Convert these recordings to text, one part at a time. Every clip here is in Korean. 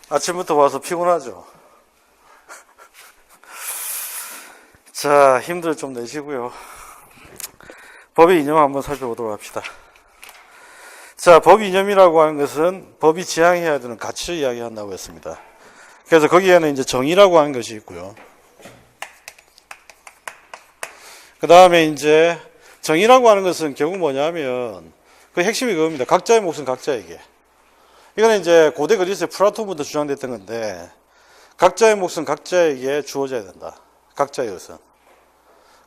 아침부터 와서 피곤하죠? 자, 힘들 좀 내시고요. 법의 이념 한번 살펴보도록 합시다. 자, 법의 이념이라고 하는 것은 법이 지향해야 되는 가치를 이야기한다고 했습니다. 그래서 거기에는 이제 정의라고 하는 것이 있고요. 그 다음에 이제 정의라고 하는 것은 결국 뭐냐면 그 핵심이 그겁니다. 각자의 몫은 각자에게. 이거는 이제 고대 그리스의 플라톤부터 주장됐던 건데 각자의 몫은 각자에게 주어져야 된다. 각자의 것은.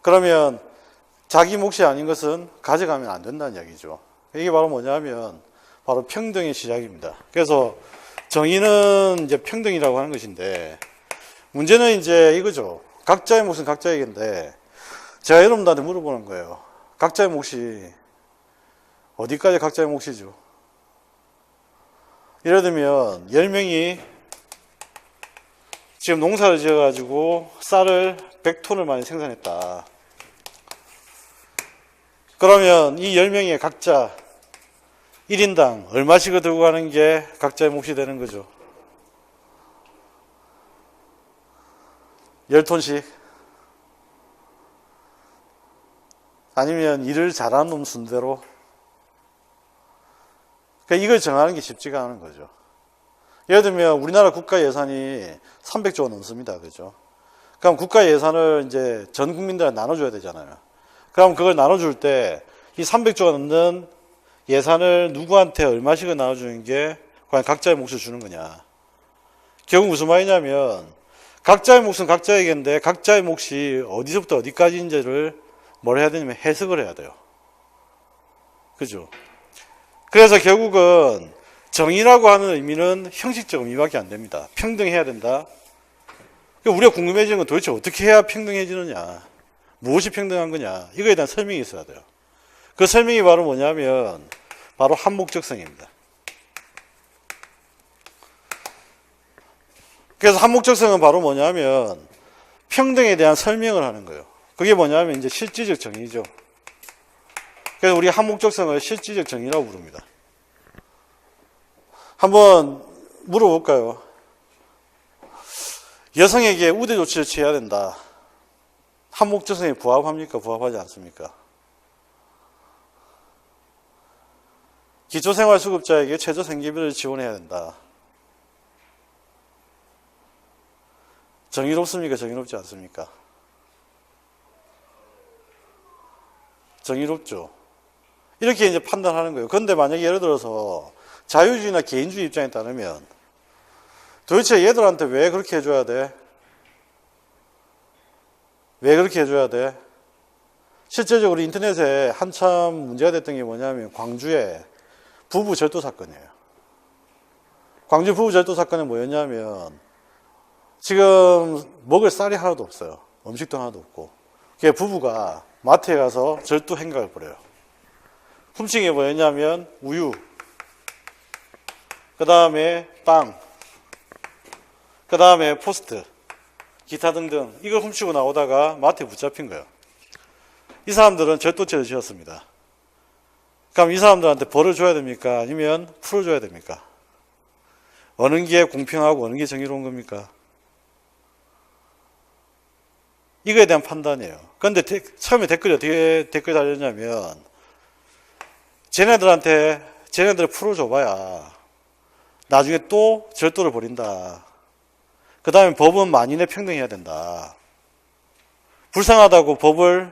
그러면 자기 몫이 아닌 것은 가져가면 안 된다는 이야기죠. 이게 바로 뭐냐면 바로 평등의 시작입니다. 그래서 정의는 이제 평등이라고 하는 것인데 문제는 이제 이거죠. 각자의 몫은 각자에게인데 제가 여러분들한테 물어보는 거예요. 각자의 몫이 어디까지 각자의 몫이죠? 예를 들면 10명이 지금 농사를 지어가지고 쌀을 100톤을 많이 생산했다. 그러면 이 10명의 각자 1인당 얼마씩을 들고 가는 게 각자의 몫이 되는 거죠? 10톤씩? 아니면 일을 잘하는 놈 순대로? 그러니까 이걸 정하는 게 쉽지가 않은 거죠. 예를 들면 우리나라 국가 예산이 300조가 넘습니다. 그죠? 그럼 국가 예산을 이제 전 국민들한테 나눠줘야 되잖아요. 그럼 그걸 나눠줄 때 이 300조가 넘는 예산을 누구한테 얼마씩을 나눠주는 게 과연 각자의 몫을 주는 거냐. 결국 무슨 말이냐면 각자의 몫은 각자에게인데 각자의 몫이 어디서부터 어디까지인지를 뭘 해야 되냐면 해석을 해야 돼요. 그죠? 그래서 결국은 정의라고 하는 의미는 형식적 의미밖에 안 됩니다. 평등해야 된다. 우리가 궁금해지는 건 도대체 어떻게 해야 평등해지느냐. 무엇이 평등한 거냐. 이거에 대한 설명이 있어야 돼요. 그 설명이 바로 뭐냐면 바로 한목적성입니다. 그래서 한목적성은 바로 뭐냐면 평등에 대한 설명을 하는 거예요. 그게 뭐냐면 이제 실질적 정의죠. 그래서 우리 한목적성을 실질적 정의라고 부릅니다. 한번 물어볼까요? 여성에게 우대 조치를 취해야 된다. 한목적성에 부합합니까? 부합하지 않습니까? 기초생활수급자에게 최저생계비를 지원해야 된다. 정의롭습니까? 정의롭지 않습니까? 정의롭죠. 이렇게 이제 판단하는 거예요. 그런데 만약에 예를 들어서 자유주의나 개인주의 입장에 따르면 도대체 얘들한테 왜 그렇게 해줘야 돼? 왜 그렇게 해줘야 돼? 실제적으로 인터넷에 한참 문제가 됐던 게 뭐냐면 광주에 부부 절도 사건이에요. 광주 부부 절도 사건은 뭐였냐면 지금 먹을 쌀이 하나도 없어요. 음식도 하나도 없고. 그게 부부가 마트에 가서 절도 행각을 벌여요. 훔친 게 뭐였냐면 우유, 그 다음에 빵, 그 다음에 포스트, 기타 등등 이걸 훔치고 나오다가 마트에 붙잡힌 거예요. 이 사람들은 절도죄를 지었습니다. 그럼 이 사람들한테 벌을 줘야 됩니까? 아니면 풀어줘야 됩니까? 어느 게 공평하고 어느 게 정의로운 겁니까? 이거에 대한 판단이에요. 그런데 처음에 댓글이 어떻게 댓글 달렸냐면 쟤네들을 풀어줘봐야 나중에 또 절도를 벌인다. 그 다음에 법은 만인의 평등해야 된다. 불쌍하다고 법을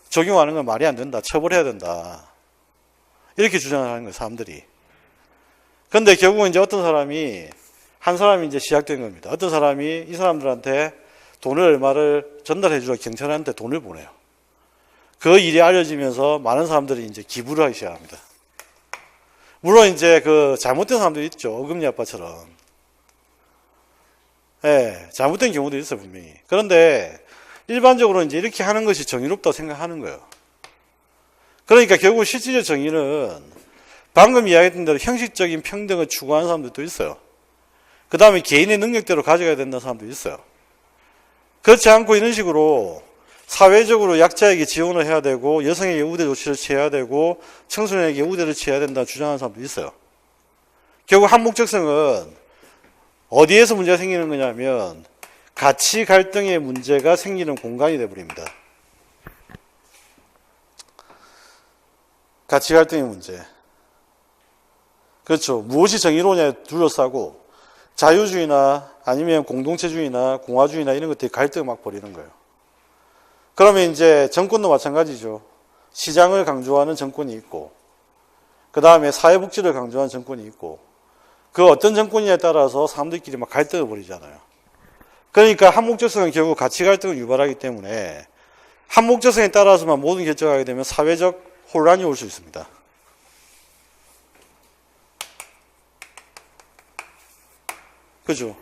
적용하는 건 말이 안 된다. 처벌해야 된다. 이렇게 주장을 하는 거예요, 사람들이. 그런데 결국은 이제 한 사람이 이제 시작된 겁니다. 어떤 사람이 이 사람들한테 돈을 얼마를 전달해 주라 경찰한테 돈을 보내요. 그 일이 알려지면서 많은 사람들이 이제 기부를 하기 시작합니다. 물론 이제 그 잘못된 사람들이 있죠. 어금니 아빠처럼. 예, 잘못된 경우도 있어요, 분명히. 그런데 일반적으로 이제 이렇게 하는 것이 정의롭다고 생각하는 거예요. 그러니까 결국 실질적 정의는 방금 이야기했던 대로 형식적인 평등을 추구하는 사람들도 있어요. 그 다음에 개인의 능력대로 가져가야 된다는 사람도 있어요. 그렇지 않고 이런 식으로 사회적으로 약자에게 지원을 해야 되고 여성에게 우대 조치를 취해야 되고 청소년에게 우대를 취해야 된다 주장하는 사람도 있어요. 결국 한목적성은 어디에서 문제가 생기는 거냐면 가치 갈등의 문제가 생기는 공간이 되어버립니다. 가치 갈등의 문제. 그렇죠. 무엇이 정의로냐에 둘러싸고 자유주의나 아니면 공동체주의나 공화주의나 이런 것들이 갈등을 막 벌이는 거예요. 그러면 이제 정권도 마찬가지죠. 시장을 강조하는 정권이 있고, 그 다음에 사회복지를 강조하는 정권이 있고, 그 어떤 정권이냐에 따라서 사람들끼리 막 갈등을 벌이잖아요. 그러니까 한 목적성은 결국 가치 갈등을 유발하기 때문에 한 목적성에 따라서만 모든 결정하게 되면 사회적 혼란이 올 수 있습니다. 그죠?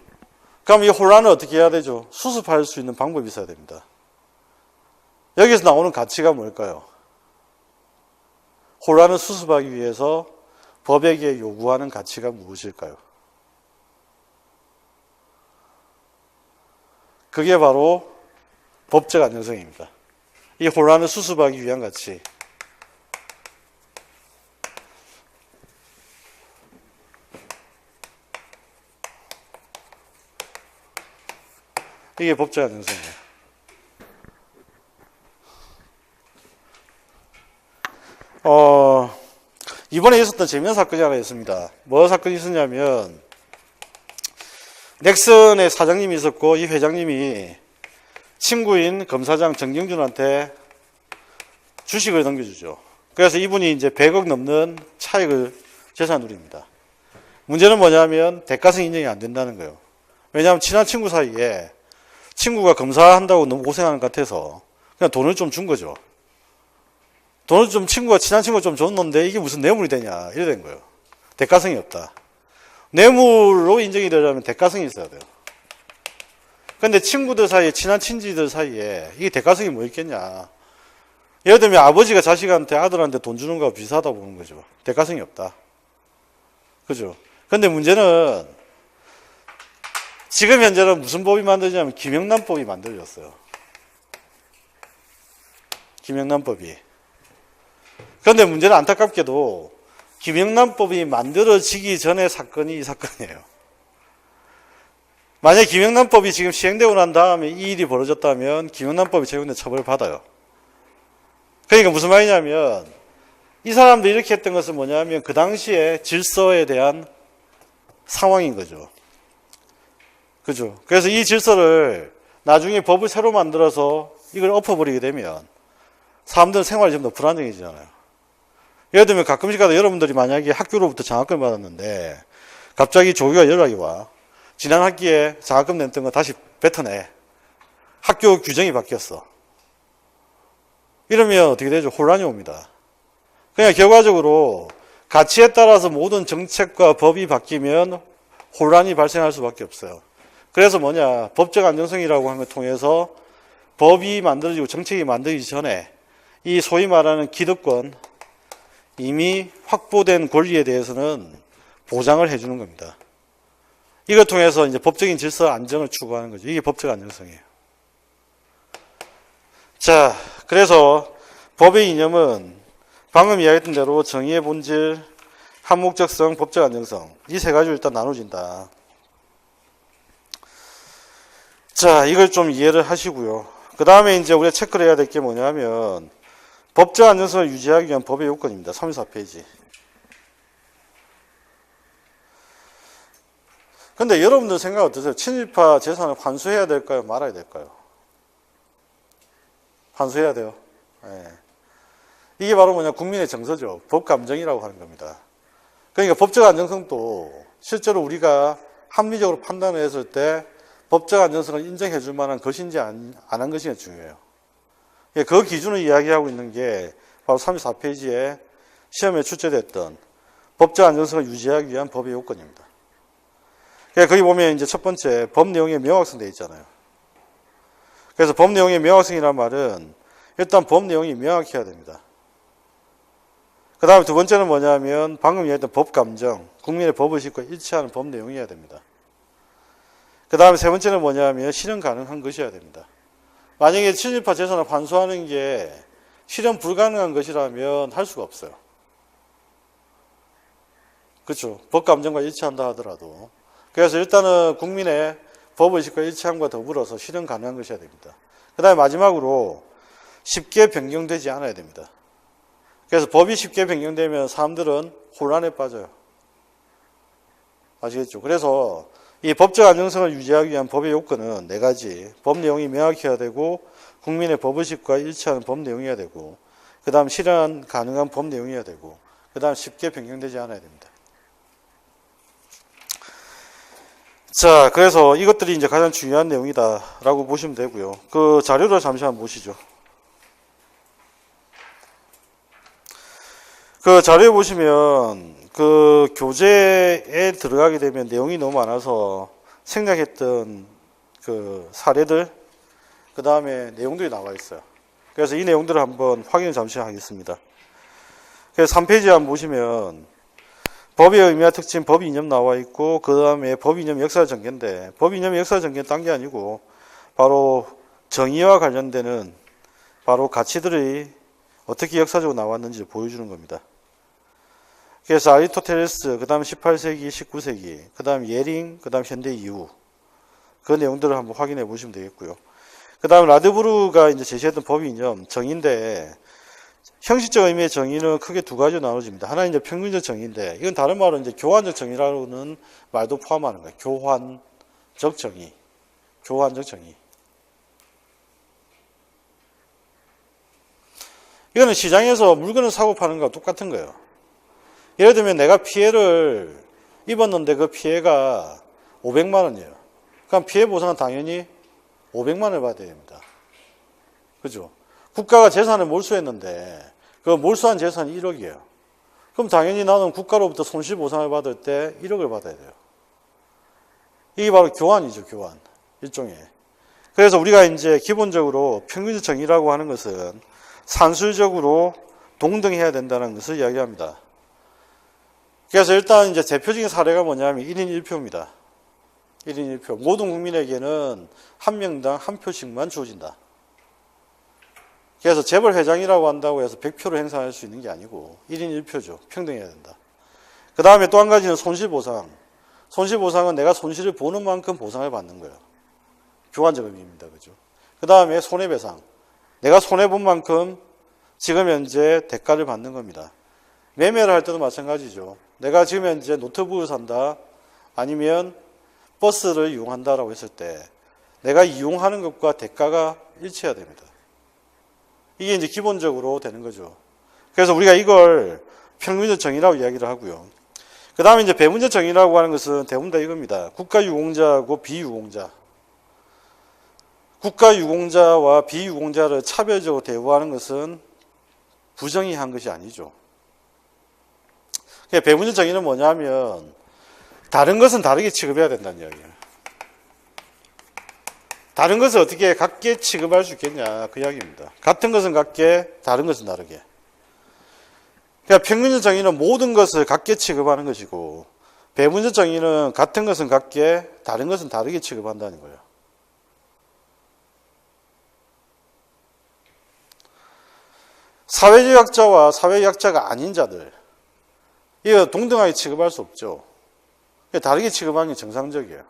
그럼 이 혼란을 어떻게 해야 되죠? 수습할 수 있는 방법이 있어야 됩니다. 여기서 나오는 가치가 뭘까요? 혼란을 수습하기 위해서 법에게 요구하는 가치가 무엇일까요? 그게 바로 법적 안정성입니다. 이 혼란을 수습하기 위한 가치. 이게 법적 안정성이에요. 이번에 있었던 재미난 사건이 하나 있습니다. 뭐 사건이 있었냐면, 넥슨의 사장님이 있었고, 이 회장님이 친구인 검사장 정경준한테 주식을 넘겨주죠. 그래서 이분이 이제 100억 넘는 차익을 재산 누립니다. 문제는 뭐냐면, 대가성 인정이 안 된다는 거예요. 왜냐하면 친한 친구 사이에 친구가 검사한다고 너무 고생하는 것 같아서 그냥 돈을 좀 준 거죠. 돈을 좀 친한 친구가 좀 줬는데 이게 무슨 뇌물이 되냐 이래 된 거예요. 대가성이 없다. 뇌물로 인정이 되려면 대가성이 있어야 돼요. 근데 친구들 사이에, 친한 친지들 사이에 이게 대가성이 뭐 있겠냐. 예를 들면 아버지가 자식한테, 아들한테 돈 주는 거와 비슷하다 보는 거죠. 대가성이 없다. 그죠? 근데 문제는 지금 현재는 무슨 법이 만들어지냐면 김영란법이 만들어졌어요. 김영란법이. 그런데 문제는 안타깝게도 김영란법이 만들어지기 전의 사건이 이 사건이에요. 만약에 김영란법이 지금 시행되고 난 다음에 이 일이 벌어졌다면 김영란법이 제공된 처벌을 받아요. 그러니까 무슨 말이냐면 이 사람들이 이렇게 했던 것은 뭐냐면 그 당시에 질서에 대한 상황인 거죠. 그죠? 그래서 이 질서를 나중에 법을 새로 만들어서 이걸 엎어버리게 되면 사람들은 생활이 좀 더 불안정해지잖아요. 예를 들면 가끔씩 가다 여러분들이 만약에 학교로부터 장학금을 받았는데 갑자기 조교가 연락이 와. 지난 학기에 장학금 냈던 거 다시 뱉어내. 학교 규정이 바뀌었어. 이러면 어떻게 되죠? 혼란이 옵니다. 그냥 결과적으로 가치에 따라서 모든 정책과 법이 바뀌면 혼란이 발생할 수밖에 없어요. 그래서 뭐냐, 법적 안정성이라고 하는 걸 통해서 법이 만들어지고 정책이 만들어지기 전에 이 소위 말하는 기득권, 이미 확보된 권리에 대해서는 보장을 해주는 겁니다. 이걸 통해서 이제 법적인 질서 안정을 추구하는 거죠. 이게 법적 안정성이에요. 자, 그래서 법의 이념은 방금 이야기했던 대로 정의의 본질, 한목적성, 법적 안정성 이 세 가지로 일단 나눠진다. 자, 이걸 좀 이해를 하시고요. 그 다음에 이제 우리가 체크를 해야 될 게 뭐냐면 법적 안정성을 유지하기 위한 법의 요건입니다. 34페이지. 근데 여러분들 생각 어떠세요? 친일파 재산을 환수해야 될까요? 말아야 될까요? 환수해야 돼요. 네. 이게 바로 뭐냐, 국민의 정서죠. 법감정이라고 하는 겁니다. 그러니까 법적 안정성도 실제로 우리가 합리적으로 판단을 했을 때 법적 안정성을 인정해 줄 만한 것인지 안 한 것인지 중요해요. 그 기준을 이야기하고 있는 게 바로 34페이지에 시험에 출제됐던 법적 안정성을 유지하기 위한 법의 요건입니다. 거기 보면 이제 첫 번째 법 내용의 명확성 되어 있잖아요. 그래서 법 내용의 명확성이란 말은 일단 법 내용이 명확해야 됩니다. 그 다음에 두 번째는 뭐냐면 방금 이야기했던 법 감정, 국민의 법의식과 일치하는 법 내용이어야 됩니다. 그 다음에 세 번째는 뭐냐면 실현 가능한 것이어야 됩니다. 만약에 친일파 재산을 환수하는 게 실현 불가능한 것이라면 할 수가 없어요. 그렇죠. 법 감정과 일치한다 하더라도 그래서 일단은 국민의 법의식과 일치함과 더불어서 실현 가능한 것이어야 됩니다. 그 다음에 마지막으로 쉽게 변경되지 않아야 됩니다. 그래서 법이 쉽게 변경되면 사람들은 혼란에 빠져요. 아시겠죠? 그래서 이 법적 안정성을 유지하기 위한 법의 요건은 4가지. 법 내용이 명확해야 되고, 국민의 법의식과 일치하는 법 내용이어야 되고, 그 다음 실현 가능한 법 내용이어야 되고, 그 다음 쉽게 변경되지 않아야 됩니다. 자, 그래서 이것들이 이제 가장 중요한 내용이다라고 보시면 되고요. 그 자료를 잠시 한번 보시죠. 그 자료에 보시면 그 교재에 들어가게 되면 내용이 너무 많아서 생략했던 그 사례들, 그 다음에 내용들이 나와 있어요. 그래서 이 내용들을 한번 확인을 잠시 하겠습니다. 그래서 3페이지 한번 보시면 법의 의미와 특징, 법 이념 나와 있고, 그 다음에 법 이념 역사 전개인데, 법 이념 역사 전개는 딴 게 아니고 바로 정의와 관련되는 바로 가치들이 어떻게 역사적으로 나왔는지 보여주는 겁니다. 그래서 아리스토텔레스, 그 다음 18세기, 19세기, 그 다음 예링, 그 다음 현대 이후 그 내용들을 한번 확인해 보시면 되겠고요. 그 다음 라드부르가 이제 제시했던 법 이념 정의인데, 형식적 의미의 정의는 크게 2가지로 나눠집니다. 하나는 이제 평균적 정의인데, 이건 다른 말로 이제 교환적 정의라는 말도 포함하는 거예요. 교환적 정의. 교환적 정의. 이거는 시장에서 물건을 사고 파는 거와 똑같은 거예요. 예를 들면 내가 피해를 입었는데 그 피해가 500만 원이에요. 그럼 피해 보상은 당연히 500만 원을 받아야 됩니다. 그죠? 국가가 재산을 몰수했는데 그 몰수한 재산이 1억이에요. 그럼 당연히 나는 국가로부터 손실보상을 받을 때 1억을 받아야 돼요. 이게 바로 교환이죠, 교환. 일종의. 그래서 우리가 이제 기본적으로 평균적 정의라고 하는 것은 산술적으로 동등해야 된다는 것을 이야기합니다. 그래서 일단 이제 대표적인 사례가 뭐냐면 1인 1표입니다. 1인 1표. 모든 국민에게는 한 명당 한 표씩만 주어진다. 그래서 재벌 회장이라고 한다고 해서 100표를 행사할 수 있는 게 아니고 1인 1표죠. 평등해야 된다. 그 다음에 또 한 가지는 손실보상. 손실보상은 내가 손실을 보는 만큼 보상을 받는 거예요. 교환적 의미입니다. 그죠? 그 다음에 손해배상. 내가 손해본 만큼 지금 현재 대가를 받는 겁니다. 매매를 할 때도 마찬가지죠. 내가 지금 현재 노트북을 산다, 아니면 버스를 이용한다라고 했을 때 내가 이용하는 것과 대가가 일치해야 됩니다. 이게 이제 기본적으로 되는 거죠. 그래서 우리가 이걸 평균적 정의라고 이야기를 하고요. 그 다음에 이제 배분적 정의라고 하는 것은 대부분 다 이겁니다. 국가유공자하고 비유공자. 국가유공자와 비유공자를 차별적으로 대우하는 것은 부정의한 것이 아니죠. 배분적 정의는 뭐냐면 다른 것은 다르게 취급해야 된다는 이야기예요. 다른 것을 어떻게 같게 취급할 수 있겠냐 그 이야기입니다. 같은 것은 같게, 다른 것은 다르게. 그러니까 평균적 정의는 모든 것을 같게 취급하는 것이고, 배분적 정의는 같은 것은 같게, 다른 것은 다르게 취급한다는 거예요. 사회적 약자와 사회적 약자가 아닌 자들, 이거 동등하게 취급할 수 없죠. 다르게 취급하는 게 정상적이에요.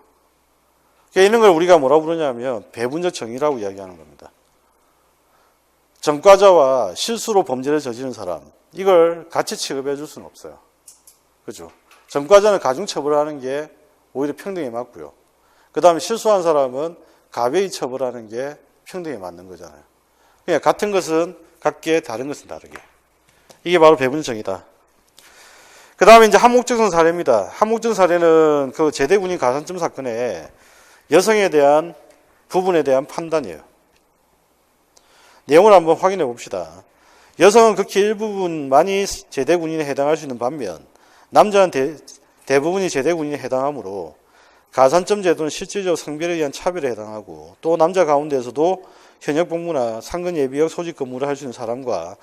이런 걸 우리가 뭐라고 부르냐면 배분적 정의라고 이야기하는 겁니다. 전과자와 실수로 범죄를 저지른 사람, 이걸 같이 취급해 줄 수는 없어요. 그죠? 전과자는 가중처벌하는 게 오히려 평등에 맞고요. 그 다음에 실수한 사람은 가벼이 처벌하는 게 평등에 맞는 거잖아요. 그러니까 같은 것은 같게, 다른 것은 다르게. 이게 바로 배분적 정의다. 그 다음에 이제 한목적성 사례입니다. 한목적성 사례는 그 제대군인 가산점 사건에 여성에 대한 부분에 대한 판단이에요. 내용을 한번 확인해 봅시다. 여성은 극히 일부분만이 제대군인에 해당할 수 있는 반면 남자는 대부분이 제대군인에 해당하므로 가산점 제도는 실질적으로 성별에 의한 차별에 해당하고, 또 남자 가운데에서도 현역 복무나 상근 예비역 소집 근무를 할 수 있는 사람과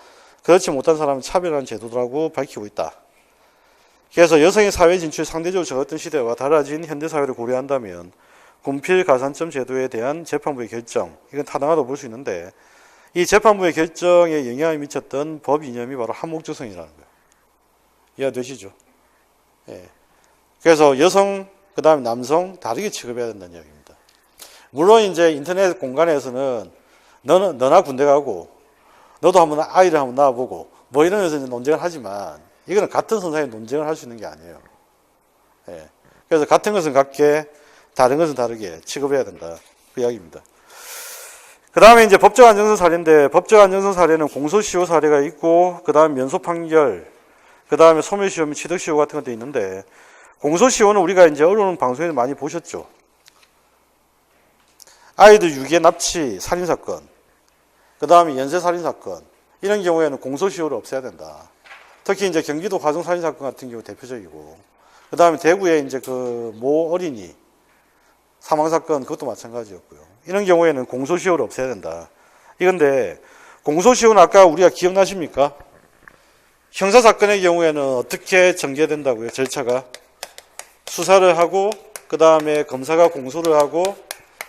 그렇지 못한 사람을 차별하는 제도라고 밝히고 있다. 그래서 여성의 사회 진출이 상대적으로 적었던 시대와 달라진 현대 사회를 고려한다면 군필 가산점 제도에 대한 재판부의 결정, 이건 타당하다고 볼 수 있는데, 이 재판부의 결정에 영향을 미쳤던 법 이념이 바로 한목적성이라는 거예요. 이해되시죠? 예. 그래서 여성 그 다음에 남성 다르게 취급해야 된다는 이야기입니다. 물론 이제 인터넷 공간에서는 너나 군대 가고 너도 한번 아이를 한번 낳아보고 뭐 이러면서 이제 논쟁을 하지만 이거는 같은 선상에 논쟁을 할 수 있는 게 아니에요. 예. 그래서 같은 것은 같게 다른 것은 다르게 취급해야 된다. 그 이야기입니다. 그 다음에 이제 법적 안정성 사례인데 법적 안정성 사례는 공소시효 사례가 있고 그 다음에 면소 판결 그 다음에 소멸시효 및 취득시효 같은 것도 있는데 공소시효는 우리가 이제 언론 방송에서 많이 보셨죠. 아이들 유괴 납치 살인사건 그 다음에 연쇄살인사건 이런 경우에는 공소시효를 없애야 된다. 특히 이제 경기도 화성 살인사건 같은 경우 대표적이고 그 다음에 대구에 이제 그 모 어린이 사망사건 그것도 마찬가지였고요. 이런 경우에는 공소시효를 없애야 된다. 이건데 공소시효는 아까 우리가 기억나십니까? 형사사건의 경우에는 어떻게 전개된다고요? 절차가 수사를 하고 그 다음에 검사가 공소를 하고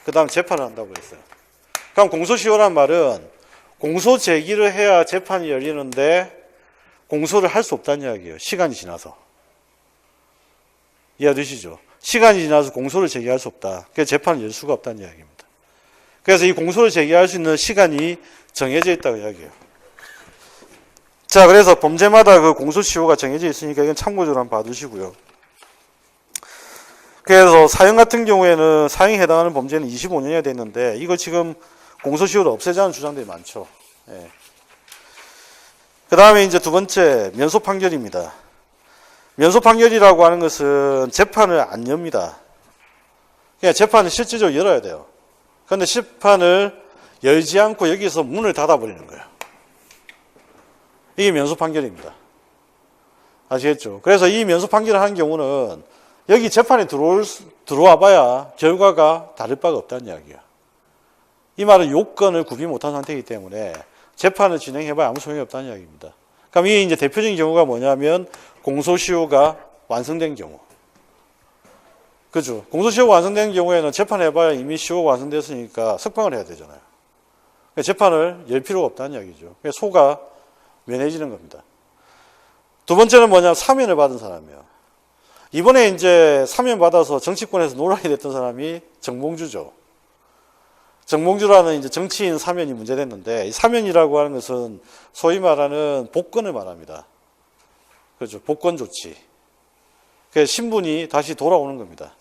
그 다음 재판을 한다고 했어요. 그럼 공소시효란 말은 공소 제기를 해야 재판이 열리는데 공소를 할 수 없다는 이야기예요. 시간이 지나서. 이해되시죠? 시간이 지나서 공소를 제기할 수 없다. 그래서 재판을 열 수가 없다는 이야기입니다. 그래서 이 공소를 제기할 수 있는 시간이 정해져 있다고 이야기해요. 자, 그래서 범죄마다 그 공소시효가 정해져 있으니까 이건 참고적으로 한번 봐두시고요. 그래서 사형 같은 경우에는 사형에 해당하는 범죄는 25년이 됐는데 이거 지금 공소시효를 없애자는 주장들이 많죠. 예. 그 다음에 이제 두 번째 면소 판결입니다. 면소 판결이라고 하는 것은 재판을 안 엽니다. 그냥 재판을 실질적으로 열어야 돼요. 그런데 재판을 열지 않고 여기서 문을 닫아버리는 거예요. 이게 면소 판결입니다. 아시겠죠? 그래서 이 면소 판결을 하는 경우는 여기 재판에 들어와 봐야 결과가 다를 바가 없다는 이야기야. 이 말은 요건을 구비 못한 상태이기 때문에 재판을 진행해봐야 아무 소용이 없다는 이야기입니다. 그럼 이게 이제 대표적인 경우가 뭐냐면 공소시효가 완성된 경우. 그죠? 공소시효가 완성된 경우에는 재판해봐야 이미 시효가 완성됐으니까 석방을 해야 되잖아요. 그러니까 재판을 열 필요가 없다는 이야기죠. 그래서 소가 면해지는 겁니다. 두 번째는 뭐냐? 사면을 받은 사람이에요. 이번에 이제 사면 받아서 정치권에서 논란이 됐던 사람이 정봉주죠. 정봉주라는 이제 정치인 사면이 문제됐는데, 이 사면이라고 하는 것은 소위 말하는 복권을 말합니다. 그렇죠. 복권 조치. 그래서 신분이 다시 돌아오는 겁니다.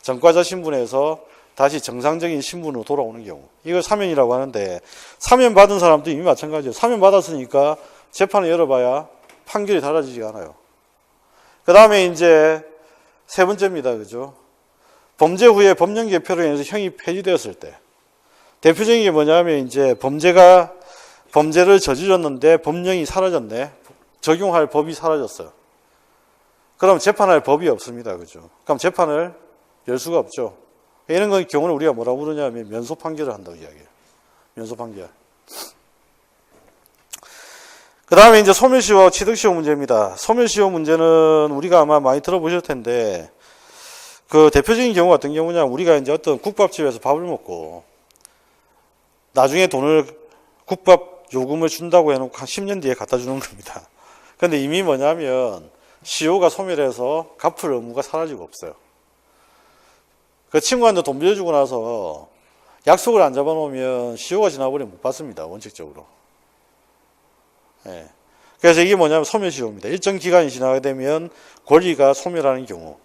전과자 신분에서 다시 정상적인 신분으로 돌아오는 경우. 이걸 사면이라고 하는데, 사면 받은 사람도 이미 마찬가지예요. 사면 받았으니까 재판을 열어봐야 판결이 달라지지가 않아요. 그 다음에 이제 세 번째입니다. 그죠? 범죄 후에 법령 개표로 인해서 형이 폐지되었을 때. 대표적인 게 뭐냐면 이제 범죄를 저질렀는데 법령이 사라졌네. 적용할 법이 사라졌어요. 그럼 재판할 법이 없습니다. 그죠? 그럼 재판을 열 수가 없죠. 이런 건 경우는 우리가 뭐라고 부르냐면 면소 판결을 한다고 이야기해요. 면소 판결. 그 다음에 이제 소멸시효와 취득시효 문제입니다. 소멸시효 문제는 우리가 아마 많이 들어보실 텐데, 그 대표적인 경우 같은 경우냐, 우리가 이제 어떤 국밥집에서 밥을 먹고, 나중에 국밥 요금을 준다고 해놓고 한 10년 뒤에 갖다 주는 겁니다. 근데 이미 뭐냐면, 시효가 소멸해서 갚을 의무가 사라지고 없어요. 그 친구한테 돈 빌려주고 나서 약속을 안 잡아놓으면 시효가 지나버리면 못 받습니다. 원칙적으로. 예. 그래서 이게 뭐냐면 소멸시효입니다. 일정 기간이 지나게 되면 권리가 소멸하는 경우.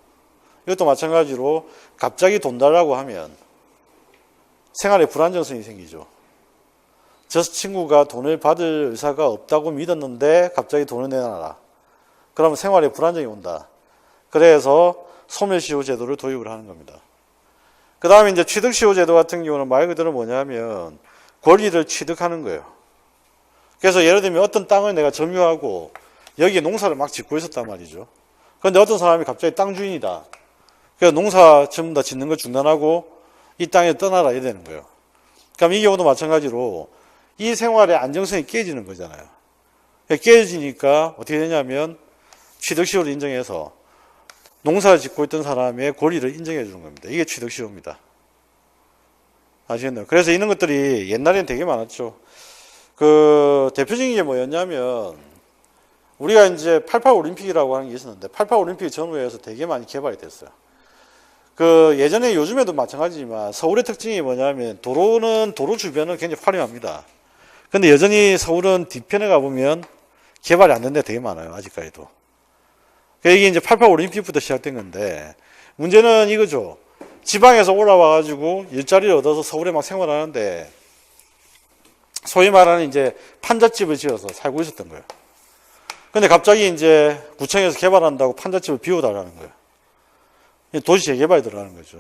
이것도 마찬가지로 갑자기 돈 달라고 하면 생활에 불안정성이 생기죠. 저 친구가 돈을 받을 의사가 없다고 믿었는데 갑자기 돈을 내놔라. 그러면 생활에 불안정이 온다. 그래서 소멸시효 제도를 도입을 하는 겁니다. 그 다음에 이제 취득시효 제도 같은 경우는 말 그대로 뭐냐면 권리를 취득하는 거예요. 그래서 예를 들면 어떤 땅을 내가 점유하고 여기에 농사를 막 짓고 있었단 말이죠. 그런데 어떤 사람이 갑자기 땅 주인이다. 그래서 농사 전부 다 짓는 걸 중단하고 이 땅에 떠나라 이래 되는 거예요. 그럼 이 경우도 마찬가지로 이 생활의 안정성이 깨지는 거잖아요. 깨지니까 어떻게 되냐면 취득시효를 인정해서 농사를 짓고 있던 사람의 권리를 인정해 주는 겁니다. 이게 취득시효입니다. 아시겠나요? 그래서 이런 것들이 옛날에는 되게 많았죠. 그 대표적인 게 뭐였냐면 우리가 이제 88 올림픽이라고 하는 게 있었는데 88 올림픽 전후에서 되게 많이 개발이 됐어요. 그 예전에 요즘에도 마찬가지지만 서울의 특징이 뭐냐면 도로 주변은 굉장히 화려합니다. 근데 여전히 서울은 뒤편에 가보면 개발이 안 된 데 되게 많아요. 아직까지도. 이게 이제 88 올림픽부터 시작된 건데 문제는 이거죠. 지방에서 올라와가지고 일자리를 얻어서 서울에 막 생활하는데 소위 말하는 이제 판잣집을 지어서 살고 있었던 거예요. 근데 갑자기 이제 구청에서 개발한다고 판잣집을 비워달라는 거예요. 도시 재개발이 들어가는 거죠.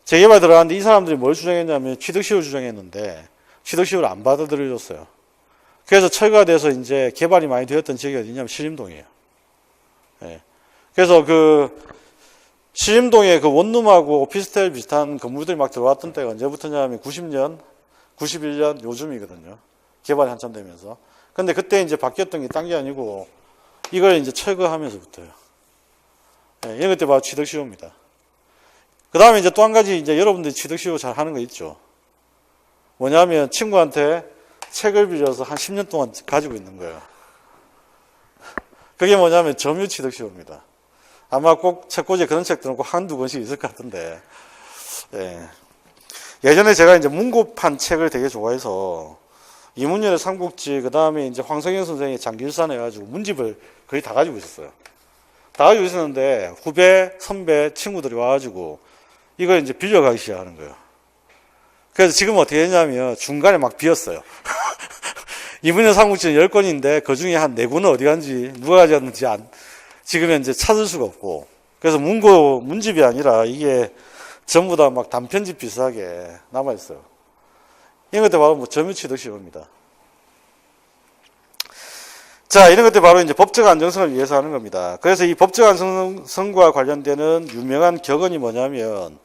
재개발 들어가는데 이 사람들이 뭘 주장했냐면 취득시효를 주장했는데 취득시효를 안 받아들여줬어요. 그래서 철거가 돼서 이제 개발이 많이 되었던 지역이 어디냐면 신림동이에요. 예. 그래서 그 신림동에 그 원룸하고 오피스텔 비슷한 건물들이 막 들어왔던 때가 언제부터냐면 90년, 91년 요즘이거든요. 개발이 한참 되면서. 근데 그때 이제 바뀌었던 게 딴 게 아니고 이걸 이제 철거하면서부터요. 예, 이런 것들 바로 취득시효입니다. 그 다음에 이제 또 한 가지 이제 여러분들이 취득시효 잘 하는 거 있죠. 뭐냐면 친구한테 책을 빌려서 한 10년 동안 가지고 있는 거예요. 그게 뭐냐면 점유 취득시효입니다. 아마 꼭 책꽂이에 그런 책들은 꼭 한두 권씩 있을 것 같은데. 예. 예전에 제가 이제 문고판 책을 되게 좋아해서 이문열의 삼국지, 그 다음에 이제 황석영 선생의 장길산 해가지고 문집을 거의 다 가지고 있었어요. 다 가지고 있었는데 후배, 선배, 친구들이 와가지고 이걸 이제 빌려가기 시작하는 거예요. 그래서 지금 어떻게 했냐면 중간에 막 비었어요. 이문열 삼국지는 10권인데 그 중에 한 4권은 어디 간지 누가 가져갔는지 지금 현재 찾을 수가 없고 그래서 문집이 아니라 이게 전부 다 막 단편집 비슷하게 남아있어요. 이런 것들 바로 점유취득시효입니다. 자, 이런 것들 바로 이제 법적 안정성을 위해서 하는 겁니다. 그래서 이 법적 안정성과 관련되는 유명한 격언이 뭐냐면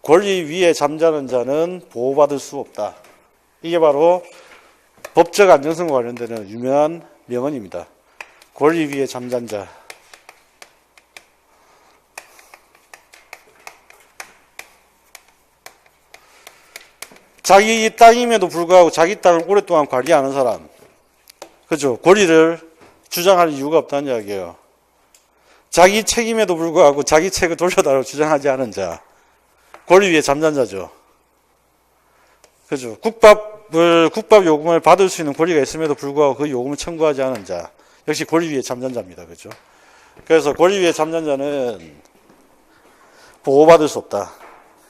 권리 위에 잠자는 자는 보호받을 수 없다. 이게 바로 법적 안정성과 관련되는 유명한 명언입니다. 권리 위에 잠잔 자. 자기 땅임에도 불구하고 자기 땅을 오랫동안 관리하는 사람. 그죠? 권리를 주장할 이유가 없다는 이야기예요. 자기 책임에도 불구하고 자기 책을 돌려달라고 주장하지 않은 자. 권리 위에 잠잔 자죠. 그죠? 국밥 요금을 받을 수 있는 권리가 있음에도 불구하고 그 요금을 청구하지 않은 자. 역시 권리 위에 잠잔 자입니다. 그죠? 그래서 권리 위에 잠잔 자는 보호받을 수 없다.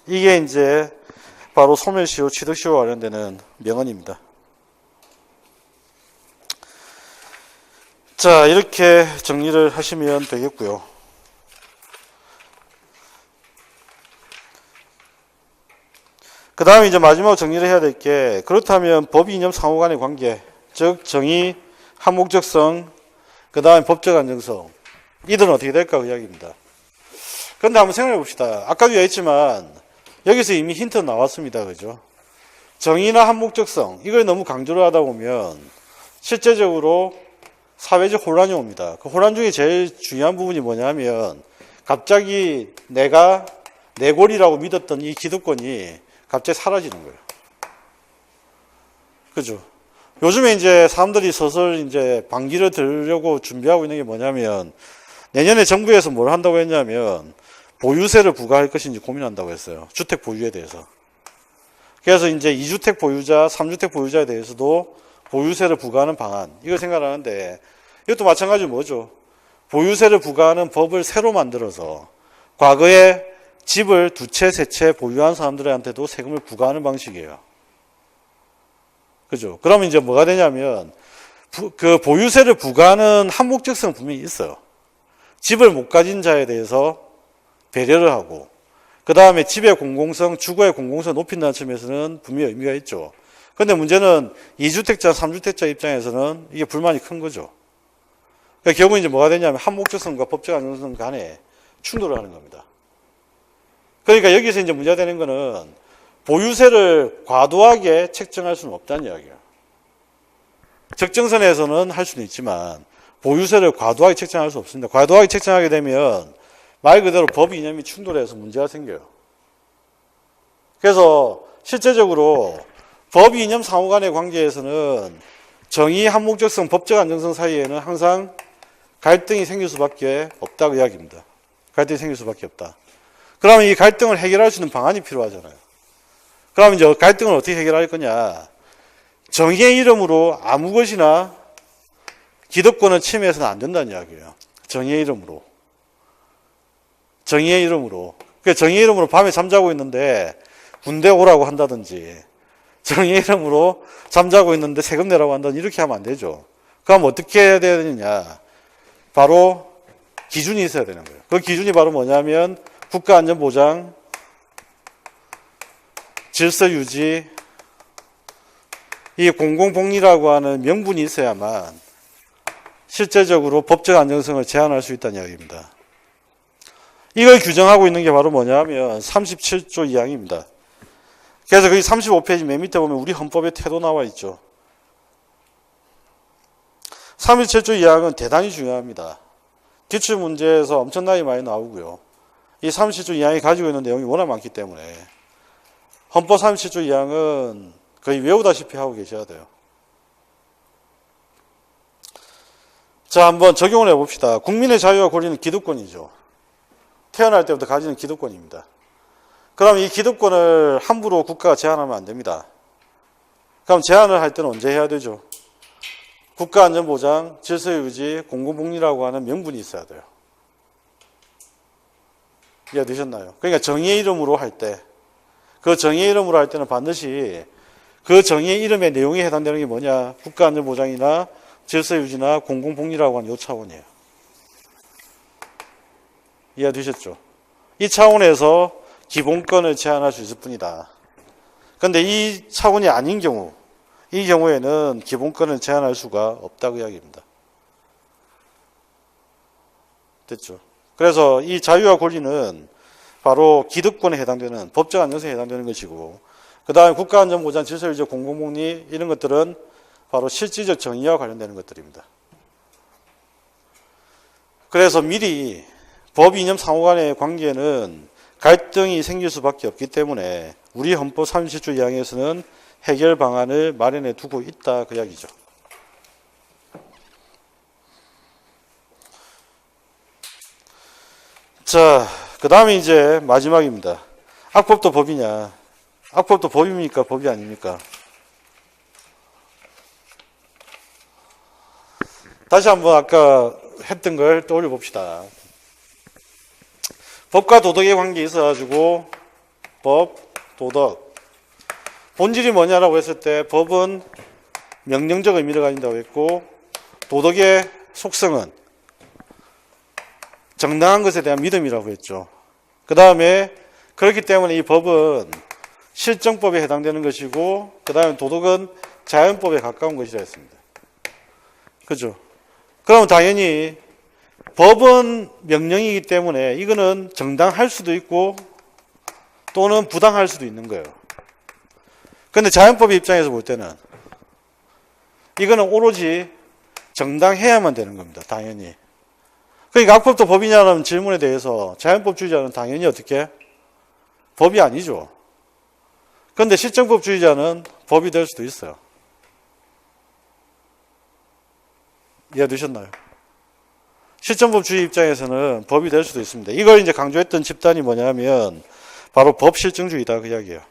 이게 이제 바로 소멸시효, 취득시효와 관련되는 명언입니다. 자, 이렇게 정리를 하시면 되겠고요. 그 다음에 이제 마지막으로 정리를 해야 될 게, 그렇다면 법 이념 상호 간의 관계, 즉 정의, 한목적성, 그 다음에 법적 안정성, 이들은 어떻게 될까 그 이야기입니다. 그런데 한번 생각해 봅시다. 아까도 얘기했지만 여기서 이미 힌트 나왔습니다. 그죠? 정의나 한목적성, 이걸 너무 강조를 하다 보면 실제적으로 사회적 혼란이 옵니다. 그 혼란 중에 제일 중요한 부분이 뭐냐면 갑자기 내가 내 권리라고 믿었던 이 기득권이 갑자기 사라지는 거예요. 그죠? 요즘에 이제 사람들이 서슬 이제 반기를 들려고 준비하고 있는 게 뭐냐면 내년에 정부에서 뭘 한다고 했냐면 보유세를 부과할 것인지 고민한다고 했어요. 주택 보유에 대해서. 그래서 이제 2주택 보유자, 3주택 보유자에 대해서도 보유세를 부과하는 방안, 이걸 생각하는데 이것도 마찬가지로 뭐죠? 보유세를 부과하는 법을 새로 만들어서 과거에 집을 2채, 3채 보유한 사람들한테도 세금을 부과하는 방식이에요. 그죠? 그러면 이제 뭐가 되냐면 그 보유세를 부과하는 한목적성 분명히 있어요. 집을 못 가진 자에 대해서 배려를 하고 그 다음에 집의 공공성, 주거의 공공성을 높인다는 점에서는 분명히 의미가 있죠. 그런데 문제는 2주택자, 3주택자 입장에서는 이게 불만이 큰 거죠. 그러니까 결국 이제 뭐가 되냐면 한목적성과 법적 안정성 간에 충돌을 하는 겁니다. 그러니까 여기서 이제 문제가 되는 거는 보유세를 과도하게 책정할 수는 없다는 이야기예요. 적정선에서는 할 수는 있지만 보유세를 과도하게 책정할 수 없습니다. 과도하게 책정하게 되면 말 그대로 법 이념이 충돌해서 문제가 생겨요. 그래서 실제적으로 법 이념 상호 간의 관계에서는 정의, 한목적성, 법적 안정성 사이에는 항상 갈등이 생길 수밖에 없다고 이야기입니다. 갈등이 생길 수밖에 없다. 그러면 이 갈등을 해결할 수 있는 방안이 필요하잖아요. 그럼 이제 갈등을 어떻게 해결할 거냐? 정의의 이름으로 아무 것이나 기득권을 침해해서는 안 된다는 이야기예요. 정의의 이름으로. 정의의 이름으로. 그 정의의 이름으로 밤에 잠자고 있는데 군대 오라고 한다든지, 정의의 이름으로 잠자고 있는데 세금 내라고 한다든지 이렇게 하면 안 되죠. 그럼 어떻게 해야 되느냐? 바로 기준이 있어야 되는 거예요. 그 기준이 바로 뭐냐면 국가안전보장, 질서유지, 이 공공복리라고 하는 명분이 있어야만 실제적으로 법적 안정성을 제한할 수 있다는 이야기입니다. 이걸 규정하고 있는 게 바로 뭐냐면 37조 2항입니다. 그래서 거기 35페이지 맨 밑에 보면 우리 헌법의 태도 나와 있죠. 37조 2항은 대단히 중요합니다. 기출 문제에서 엄청나게 많이 나오고요. 이 37조 2항이 가지고 있는 내용이 워낙 많기 때문에 헌법 37조 2항은 거의 외우다시피 하고 계셔야 돼요. 자, 한번 적용을 해봅시다. 국민의 자유와 권리는 기득권이죠. 태어날 때부터 가지는 기득권입니다. 그럼 이 기득권을 함부로 국가가 제한하면 안 됩니다. 그럼 제한을 할 때는 언제 해야 되죠? 국가안전보장, 질서유지, 공공복리라고 하는 명분이 있어야 돼요. 이해되셨나요? 그러니까 정의의 이름으로 할 때, 그 정의의 이름으로 할 때는 반드시 그 정의의 이름의 내용에 해당되는 게 뭐냐? 국가안전보장이나 질서유지나 공공복리라고 하는 요 차원이에요. 이해되셨죠? 이 차원에서 기본권을 제한할 수 있을 뿐이다. 그런데 이 차원이 아닌 경우, 이 경우에는 기본권을 제한할 수가 없다고 이야기입니다. 됐죠? 그래서 이 자유와 권리는 바로 기득권에 해당되는 법적 안정성에 해당되는 것이고, 그 다음에 국가안전보장, 질서유지, 공공복리 이런 것들은 바로 실질적 정의와 관련되는 것들입니다. 그래서 미리 법 이념 상호 간의 관계는 갈등이 생길 수밖에 없기 때문에 우리 헌법 37조 2항에서는 해결 방안을 마련해 두고 있다 그 이야기죠. 자, 그 다음에 이제 마지막입니다. 악법도 법이냐? 악법도 법입니까? 법이 아닙니까? 다시 한번 아까 했던 걸 떠올려 봅시다. 법과 도덕의 관계에 있어가지고 법, 도덕. 본질이 뭐냐라고 했을 때 법은 명령적 의미를 가진다고 했고, 도덕의 속성은 정당한 것에 대한 믿음이라고 했죠. 그 다음에 그렇기 때문에 이 법은 실정법에 해당되는 것이고, 그 다음에 도덕은 자연법에 가까운 것이라 했습니다. 그죠? 그럼 당연히 법은 명령이기 때문에 이거는 정당할 수도 있고 또는 부당할 수도 있는 거예요. 그런데 자연법의 입장에서 볼 때는 이거는 오로지 정당해야만 되는 겁니다. 당연히. 그러니까 악법도 법이냐는 질문에 대해서 자연법주의자는 당연히 어떻게? 법이 아니죠. 그런데 실정법주의자는 법이 될 수도 있어요. 이해되셨나요? 실정법주의 입장에서는 법이 될 수도 있습니다. 이걸 이제 강조했던 집단이 뭐냐면 바로 법실증주의다 그 이야기예요.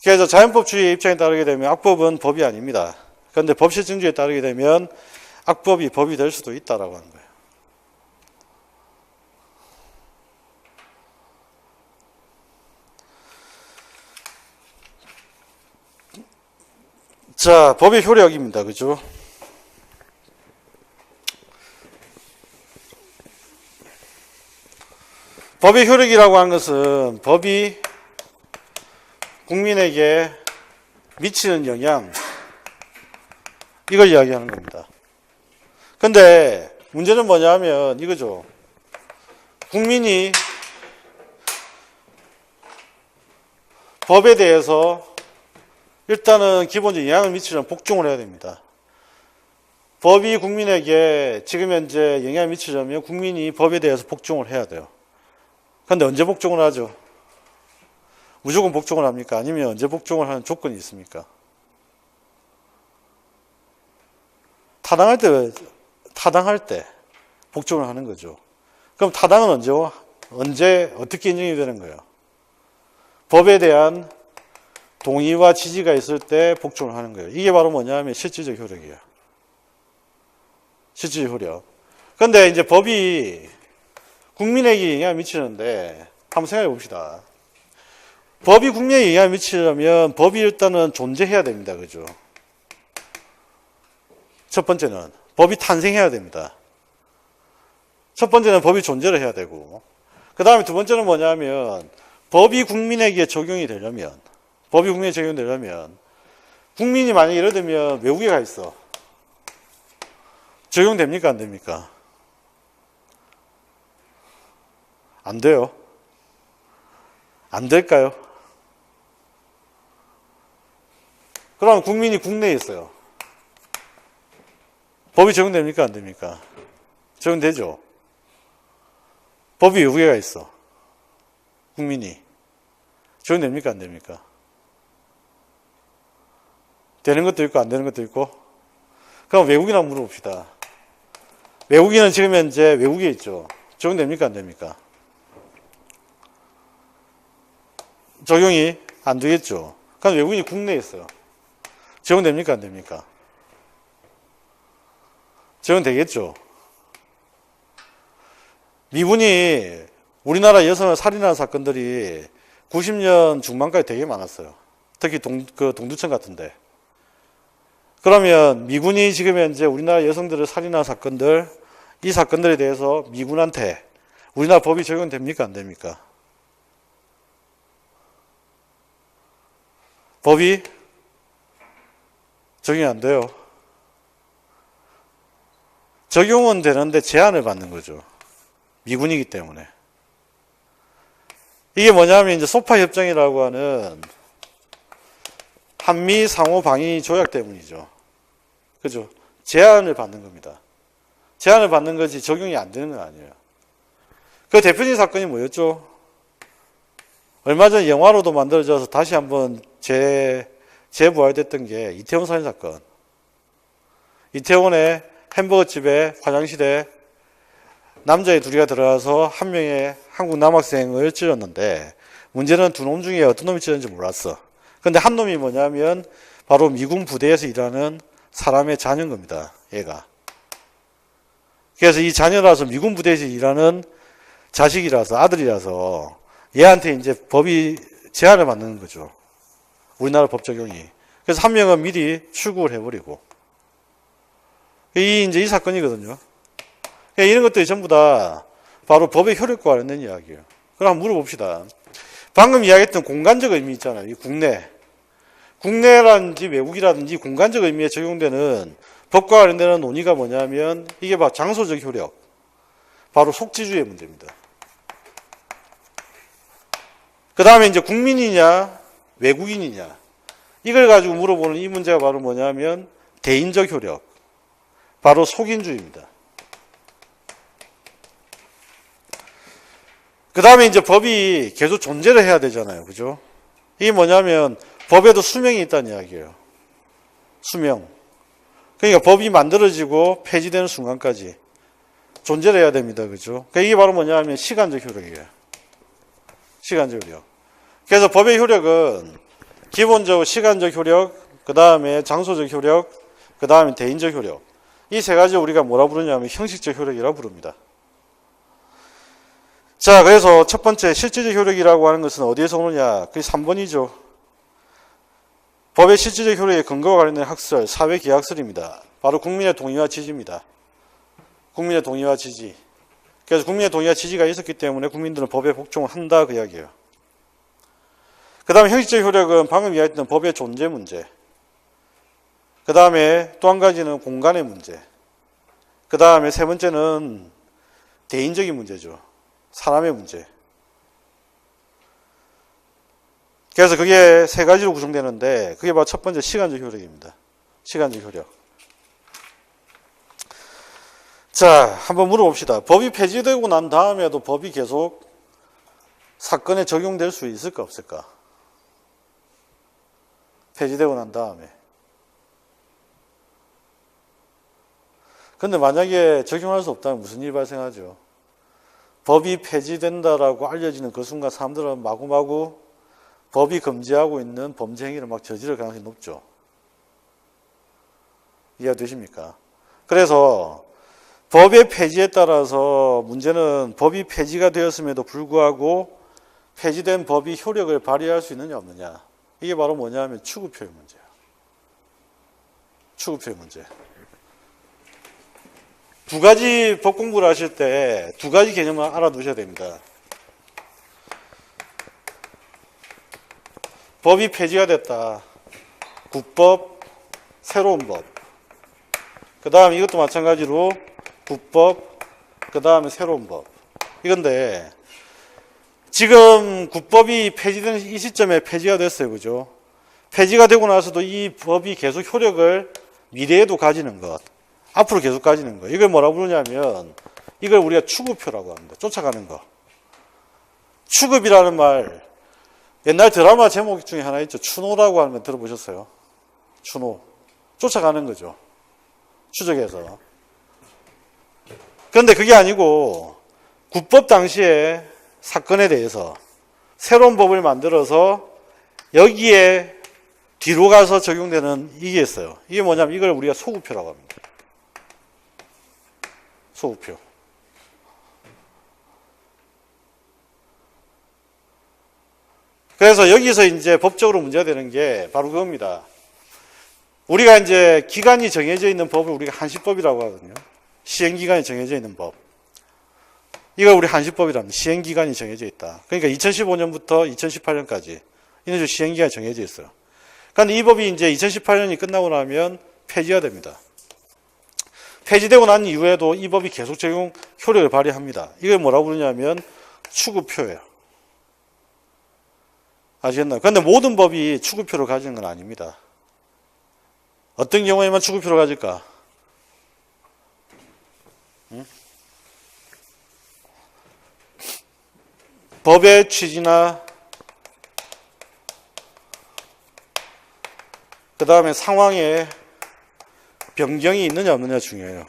그래서 자연법주의 입장에 따르게 되면 악법은 법이 아닙니다. 그런데 법실증주의에 따르게 되면 악법이 법이 될 수도 있다라고 하는 거예요. 자, 법의 효력입니다. 그죠? 법의 효력이라고 하는 것은 법이 국민에게 미치는 영향, 이걸 이야기하는 겁니다. 근데 문제는 뭐냐면 이거죠. 국민이 법에 대해서 일단은 기본적인 영향을 미치려면 복종을 해야 됩니다. 법이 국민에게 지금 현재 영향을 미치려면 국민이 법에 대해서 복종을 해야 돼요. 그런데 언제 복종을 하죠? 무조건 복종을 합니까? 아니면 언제 복종을 하는 조건이 있습니까? 타당할 때 복종을 하는 거죠. 그럼 타당은 언제 언제 어떻게 인정이 되는 거예요? 법에 대한 동의와 지지가 있을 때 복종을 하는 거예요. 이게 바로 뭐냐면 실질적 효력이에요. 실질적 효력. 그런데 이제 법이 국민에게 영향을 미치는데 한번 생각해 봅시다. 법이 국민에게 영향을 미치려면 법이 일단은 존재해야 됩니다. 그죠? 첫 번째는 법이 탄생해야 됩니다. 첫 번째는 법이 존재를 해야 되고, 그 다음에 두 번째는 뭐냐면 법이 국민에게 적용이 되려면, 국민이 만약에 예를 들면 외국에 가 있어. 적용됩니까? 안 됩니까? 안 돼요. 안 될까요? 그럼 국민이 국내에 있어요. 법이 적용됩니까? 안 됩니까? 적용되죠. 법이 외국에 가 있어. 국민이. 적용됩니까? 안 됩니까? 되는 것도 있고 안 되는 것도 있고. 그럼 외국인 한번 물어봅시다. 외국인은 지금 현재 외국에 있죠. 적용됩니까? 안 됩니까? 적용이 안 되겠죠. 그럼 외국인이 국내에 있어요. 적용됩니까? 안 됩니까? 적용되겠죠. 미군이 우리나라 여성을 살인하는 사건들이 90년 중반까지 되게 많았어요. 특히 동두천 같은데. 그러면 미군이 지금 현재 우리나라 여성들을 살인한 사건들, 이 사건들에 대해서 미군한테 우리나라 법이 적용됩니까? 안 됩니까? 법이 적용이 안 돼요. 적용은 되는데 제한을 받는 거죠. 미군이기 때문에. 이게 뭐냐면 이제 소파 협정이라고 하는 한미 상호 방위 조약 때문이죠. 그죠? 제한을 받는 겁니다. 제한을 받는 거지 적용이 안 되는 건 아니에요. 그 대표적인 사건이 뭐였죠? 얼마 전 영화로도 만들어져서 다시 한번 재부활됐던 게 이태원 살인 사건. 이태원의 햄버거 집에 화장실에 남자애 둘이가 들어가서 한 명의 한국 남학생을 찔렀는데 문제는 두 놈 중에 어떤 놈이 찔렀는지 몰랐어. 근데 한 놈이 뭐냐면 바로 미군 부대에서 일하는 사람의 자녀인 겁니다. 얘가. 그래서 이 자녀라서 미군 부대에서 일하는 자식이라서 아들이라서 얘한테 이제 법이 제한을 받는 거죠. 우리나라 법 적용이. 그래서 한 명은 미리 출국을 해버리고. 이제 이 사건이거든요. 이런 것들이 전부 다 바로 법의 효력과 관련된 이야기예요. 그럼 한번 물어봅시다. 방금 이야기했던 공간적 의미 있잖아요. 이 국내라든지 외국이라든지 공간적 의미에 적용되는 법과 관련되는 논의가 뭐냐면 이게 바로 장소적 효력, 바로 속지주의 문제입니다. 그 다음에 이제 국민이냐 외국인이냐 이걸 가지고 물어보는 이 문제가 바로 뭐냐면 대인적 효력, 바로 속인주의입니다. 그 다음에 이제 법이 계속 존재를 해야 되잖아요. 그죠? 이게 뭐냐면 법에도 수명이 있다는 이야기예요. 수명. 그러니까 법이 만들어지고 폐지되는 순간까지 존재를 해야 됩니다. 그죠? 그러니까 이게 바로 뭐냐면 시간적 효력이에요. 시간적 효력. 그래서 법의 효력은 기본적으로 시간적 효력, 그 다음에 장소적 효력, 그 다음에 대인적 효력. 이 세 가지 우리가 뭐라 부르냐면 형식적 효력이라고 부릅니다. 자, 그래서 첫 번째 실질적 효력이라고 하는 것은 어디에서 오느냐? 그게 3번이죠. 법의 실질적 효력의 근거와 관련된 학설, 사회계약설입니다. 바로 국민의 동의와 지지입니다. 국민의 동의와 지지. 그래서 국민의 동의와 지지가 있었기 때문에 국민들은 법에 복종을 한다 그 이야기예요. 그 다음에 형식적 효력은 방금 이야기했던 법의 존재 문제. 그 다음에 또 한 가지는 공간의 문제. 그 다음에 세 번째는 대인적인 문제죠. 사람의 문제. 그래서 그게 세 가지로 구성되는데 그게 바로 첫 번째 시간적 효력입니다. 시간적 효력. 자, 한번 물어봅시다. 법이 폐지되고 난 다음에도 법이 계속 사건에 적용될 수 있을까 없을까? 폐지되고 난 다음에. 근데 만약에 적용할 수 없다면 무슨 일이 발생하죠? 법이 폐지된다라고 알려지는 그 순간 사람들은 마구마구 법이 금지하고 있는 범죄 행위를 막 저지를 가능성이 높죠. 이해가 되십니까? 그래서 법의 폐지에 따라서 문제는 법이 폐지가 되었음에도 불구하고 폐지된 법이 효력을 발휘할 수 있느냐 없느냐. 이게 바로 뭐냐 하면 추구표의 문제예요. 추구표의 문제. 두 가지 법 공부를 하실 때 두 가지 개념을 알아두셔야 됩니다. 법이 폐지가 됐다. 국법, 새로운 법. 그 다음 이것도 마찬가지로 국법, 그 다음에 새로운 법. 이건데 지금 국법이 폐지된 이 시점에 폐지가 됐어요. 그죠? 폐지가 되고 나서도 이 법이 계속 효력을 미래에도 가지는 것, 앞으로 계속 가지는 것. 이걸 뭐라고 부르냐면 이걸 우리가 추구표라고 합니다. 쫓아가는 거. 추급이라는 말, 옛날 드라마 제목 중에 하나 있죠. 추노라고 하는 거 들어보셨어요? 추노. 쫓아가는 거죠. 추적해서. 그런데 그게 아니고 국법 당시에 사건에 대해서 새로운 법을 만들어서 여기에 뒤로 가서 적용되는 이게 있어요. 이게 뭐냐면 이걸 우리가 소구표라고 합니다. 소구표. 그래서 여기서 이제 법적으로 문제가 되는 게 바로 그겁니다. 우리가 이제 기간이 정해져 있는 법을 우리가 한시법이라고 하거든요. 시행기간이 정해져 있는 법. 이걸 우리 한시법이랍니다. 시행기간이 정해져 있다. 그러니까 2015년부터 2018년까지 이런 시행기간이 정해져 있어요. 그런데 이 법이 이제 2018년이 끝나고 나면 폐지가 됩니다. 폐지되고 난 이후에도 이 법이 계속 적용 효력을 발휘합니다. 이걸 뭐라고 부르냐면 추구표예요. 아시겠나요? 그런데 모든 법이 추구표를 가지는 건 아닙니다. 어떤 경우에만 추구표를 가질까? 응? 법의 취지나 그 다음에 상황에 변경이 있느냐 없느냐 중요해요.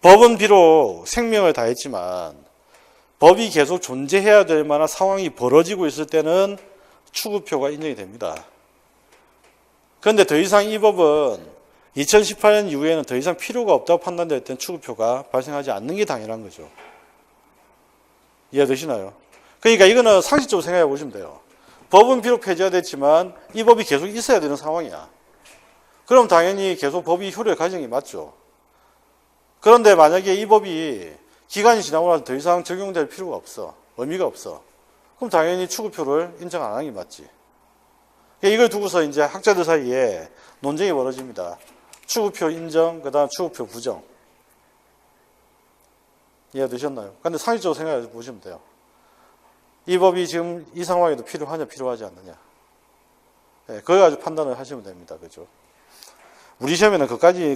법은 비록 생명을 다했지만 법이 계속 존재해야 될 만한 상황이 벌어지고 있을 때는 추구표가 인정이 됩니다. 그런데 더 이상 이 법은 2018년 이후에는 더 이상 필요가 없다고 판단될 때는 추구표가 발생하지 않는 게 당연한 거죠. 이해되시나요? 그러니까 이거는 상식적으로 생각해 보시면 돼요. 법은 비록 폐지가 됐지만 이 법이 계속 있어야 되는 상황이야. 그럼 당연히 계속 법이 효력을 가지는 게 맞죠. 그런데 만약에 이 법이 기간이 지나고 나서 더 이상 적용될 필요가 없어. 의미가 없어. 그럼 당연히 추구표를 인정 안 하는 게 맞지. 이걸 두고서 이제 학자들 사이에 논쟁이 벌어집니다. 추구표 인정, 그 다음 추구표 부정. 이해되셨나요? 근데 상식적으로 생각해 보시면 돼요. 이 법이 지금 이 상황에도 필요하냐, 필요하지 않느냐. 네, 그걸 가지고 판단을 하시면 됩니다. 그죠? 우리 시험에는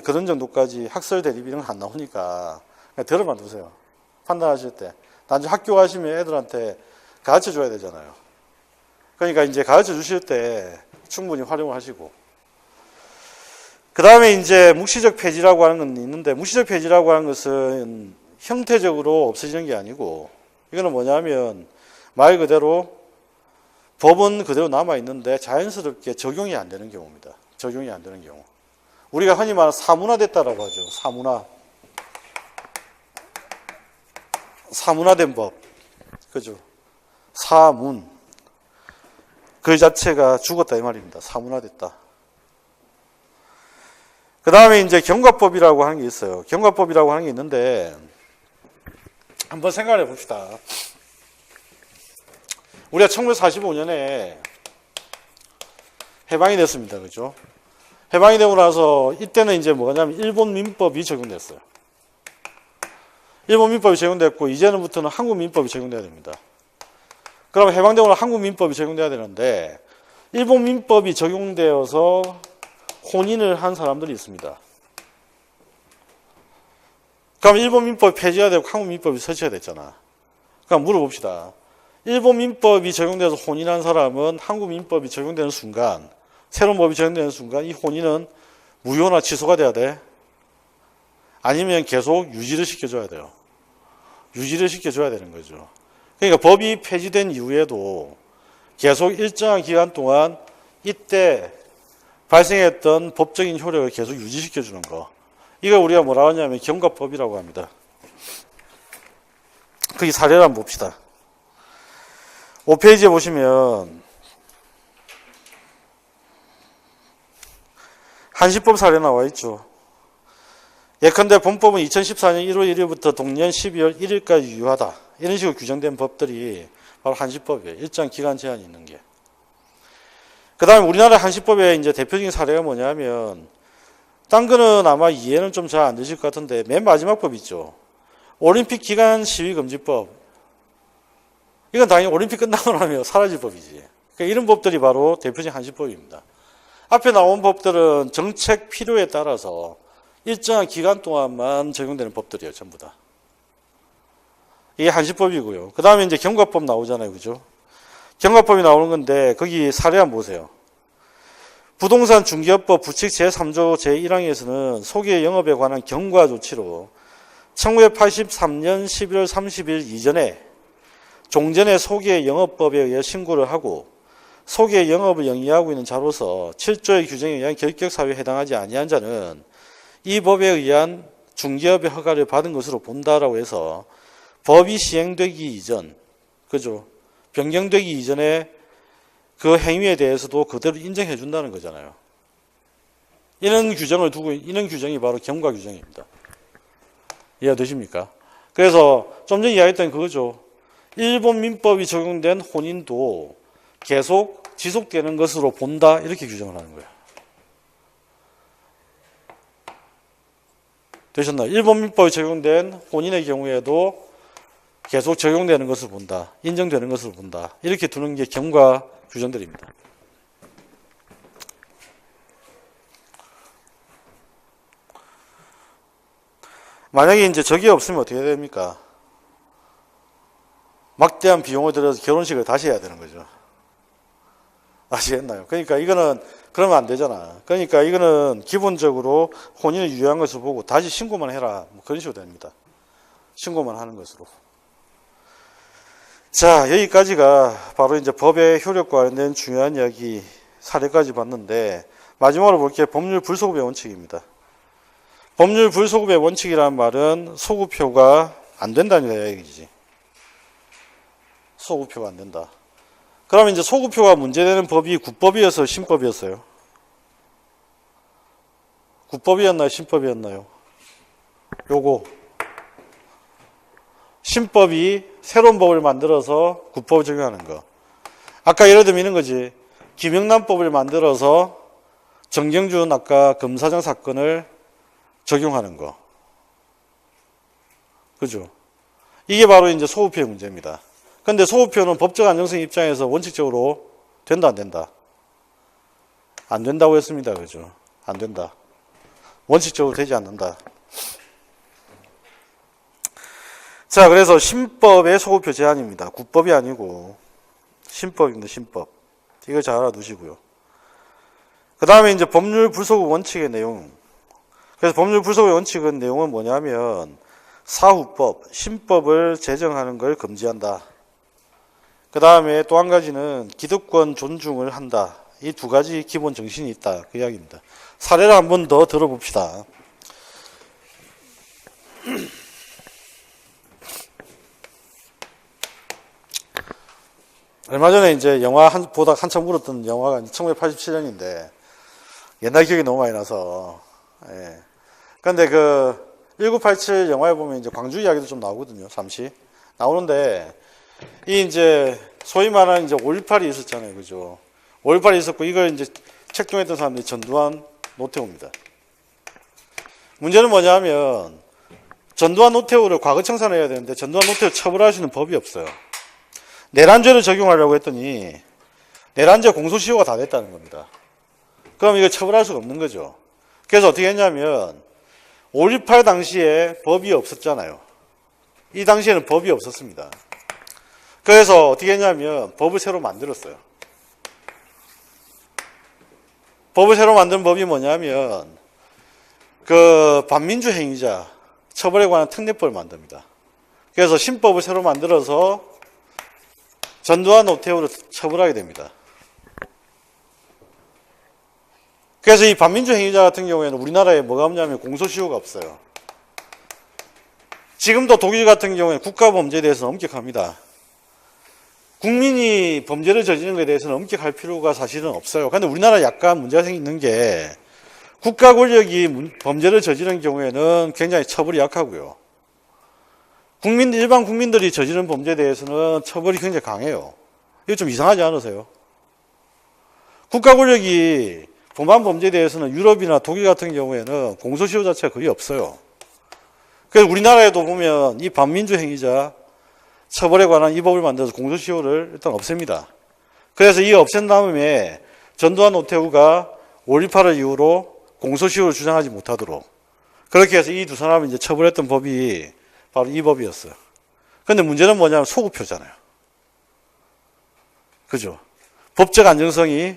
그런 정도까지 학설 대립 이런 거 안 나오니까 그냥 들어만 두세요. 판단하실 때. 단지 학교 가시면 애들한테 가르쳐 줘야 되잖아요. 그러니까 이제 가르쳐 주실 때 충분히 활용을 하시고. 그 다음에 이제 묵시적 폐지라고 하는 건 있는데, 묵시적 폐지라고 하는 것은 형태적으로 없어지는 게 아니고, 이거는 뭐냐면, 말 그대로 법은 그대로 남아있는데 자연스럽게 적용이 안 되는 경우입니다. 적용이 안 되는 경우. 우리가 흔히 말하는 사문화됐다라고 하죠. 사문화. 사문화된 법. 그죠? 사문. 그 자체가 죽었다 이 말입니다. 사문화됐다. 그 다음에 이제 경과법이라고 하는 게 있어요. 경과법이라고 하는 게 있는데 한번 생각해 봅시다. 우리가 1945년에 해방이 됐습니다. 그죠? 해방이 되고 나서 이때는 이제 뭐냐면 일본 민법이 적용됐어요. 일본 민법이 적용됐고 이제는부터는 한국 민법이 적용돼야 됩니다. 그럼 해방되고 나서 한국 민법이 적용돼야 되는데 일본 민법이 적용되어서 혼인을 한 사람들이 있습니다. 그럼 일본 민법이 폐지가 되고 한국 민법이 설치가 됐잖아. 그럼 물어봅시다. 일본 민법이 적용돼서 혼인한 사람은 한국 민법이 적용되는 순간, 새로운 법이 적용되는 순간 이 혼인은 무효나 취소가 돼야 돼? 아니면 계속 유지를 시켜줘야 돼요? 유지를 시켜줘야 되는 거죠. 그러니까 법이 폐지된 이후에도 계속 일정한 기간 동안 이때 발생했던 법적인 효력을 계속 유지시켜주는 거. 이걸 우리가 뭐라고 하냐면 경과법이라고 합니다. 거기 사례를 한번 봅시다. 5페이지에 보시면 한시법 사례 나와 있죠. 예컨대 본법은 2014년 1월 1일부터 동년 12월 1일까지 유효하다. 이런 식으로 규정된 법들이 바로 한시법이에요. 일정 기간 제한이 있는 게. 그 다음에 우리나라 한시법의 이제 대표적인 사례가 뭐냐면, 딴 거는 아마 이해는 좀 잘 안 되실 것 같은데, 맨 마지막 법 있죠. 올림픽 기간 시위금지법. 이건 당연히 올림픽 끝나고 나면 사라질 법이지. 그러니까 이런 법들이 바로 대표적인 한시법입니다. 앞에 나온 법들은 정책 필요에 따라서 일정한 기간 동안만 적용되는 법들이에요, 전부 다. 이게 한시법이고요. 그 다음에 이제 경과법 나오잖아요, 그죠? 경과법이 나오는 건데, 거기 사례 한번 보세요. 부동산 중개업법 부칙 제3조 제1항에서는 소기의 영업에 관한 경과 조치로 1983년 11월 30일 이전에 종전의 소기의 영업법에 의해 신고를 하고 소기의 영업을 영위하고 있는 자로서 7조의 규정에 의한 결격사유에 해당하지 아니한 자는 이 법에 의한 중개업의 허가를 받은 것으로 본다라고 해서 법이 시행되기 이전, 그죠? 변경되기 이전에 그 행위에 대해서도 그대로 인정해 준다는 거잖아요. 이런 규정을 두고, 이런 규정이 바로 경과 규정입니다. 이해되십니까? 그래서 좀 전에 이야기했던 그거죠. 일본 민법이 적용된 혼인도 계속 지속되는 것으로 본다, 이렇게 규정을 하는 거예요. 되셨나요? 일본 민법이 적용된 혼인의 경우에도 계속 적용되는 것을 본다, 인정되는 것을 본다, 이렇게 두는 게 경과 규정들입니다. 만약에 이제 저게 없으면 어떻게 됩니까? 막대한 비용을 들여서 결혼식을 다시 해야 되는 거죠. 아시겠나요? 그러니까 이거는 그러면 안 되잖아. 그러니까 이거는 기본적으로 혼인을 유효한 것을 보고 다시 신고만 해라, 뭐 그런 식으로 됩니다. 신고만 하는 것으로. 자, 여기까지가 바로 이제 법의 효력과 관련된 중요한 이야기 사례까지 봤는데, 마지막으로 볼 게 법률 불소급의 원칙입니다. 법률 불소급의 원칙이라는 말은 소급효가 안 된다는 얘기지. 소급효가 안 된다. 그러면 이제 소급효가 문제되는 법이 국법이어서 신법이었어요? 국법이었나요? 신법이었나요? 요거. 신법이 새로운 법을 만들어서 국법을 적용하는 거. 아까 예를 들면 이런 거지. 김영란법을 만들어서 정경준 아까 검사장 사건을 적용하는 거. 그죠? 이게 바로 이제 소급효의 문제입니다. 근데 소급효는 법적 안정성 입장에서 원칙적으로 된다, 안 된다? 안 된다고 했습니다. 그죠? 안 된다. 원칙적으로 되지 않는다. 자, 그래서 신법의 소급효 제한입니다. 국법이 아니고 신법입니다. 신법. 이거 잘 알아두시고요. 그 다음에 이제 법률 불소급 원칙의 내용. 그래서 법률 불소급의 원칙은 내용은 뭐냐면 사후법, 신법을 제정하는 걸 금지한다. 그 다음에 또 한 가지는 기득권 존중을 한다. 이 두 가지 기본 정신이 있다. 그 이야기입니다. 사례를 한 번 더 들어봅시다. 얼마 전에 이제 영화 보다 한참 울었던 영화가 1987년인데 옛날 기억이 너무 많이 나서. 예. 근데 그 1987 영화에 보면 이제 광주 이야기도 좀 나오거든요. 잠시 나오는데 이 이제 소위 말하는 이제 5.18이 있었잖아요. 그죠? 5.18이 있었고 이걸 이제 책동했던 사람들이 전두환, 노태우입니다. 문제는 뭐냐면 전두환, 노태우를 과거 청산해야 되는데 전두환, 노태우 처벌할 수 있는 법이 없어요. 내란죄를 적용하려고 했더니 내란죄 공소시효가 다 됐다는 겁니다. 그럼 이거 처벌할 수가 없는 거죠. 그래서 어떻게 했냐면 5.18 당시에 법이 없었잖아요. 이 당시에는 법이 없었습니다. 그래서 어떻게 했냐면 법을 새로 만들었어요. 법을 새로 만든 법이 뭐냐면 그 반민주 행위자 처벌에 관한 특례법을 만듭니다. 그래서 신법을 새로 만들어서 전두환 노태우를 처벌하게 됩니다. 그래서 이 반민주 행위자 같은 경우에는 우리나라에 뭐가 없냐면 공소시효가 없어요. 지금도 독일 같은 경우에 국가범죄에 대해서는 엄격합니다. 국민이 범죄를 저지르는 것에 대해서는 엄격할 필요가 사실은 없어요. 그런데 우리나라 약간 문제가 생기는 게 국가 권력이 범죄를 저지르는 경우에는 굉장히 처벌이 약하고요. 일반 국민들이 저지른 범죄에 대해서는 처벌이 굉장히 강해요. 이거 좀 이상하지 않으세요? 국가 권력이 범한 범죄에 대해서는 유럽이나 독일 같은 경우에는 공소시효 자체가 거의 없어요. 그래서 우리나라에도 보면 이 반민주 행위자 처벌에 관한 이 법을 만들어서 공소시효를 일단 없앱니다. 그래서 이 없앤 다음에 전두환 노태우가 5.18을 이후로 공소시효를 주장하지 못하도록 그렇게 해서 이 두 사람을 이제 처벌했던 법이 바로 이 법이었어요. 그런데 문제는 뭐냐면 소급표잖아요. 그죠? 법적 안정성이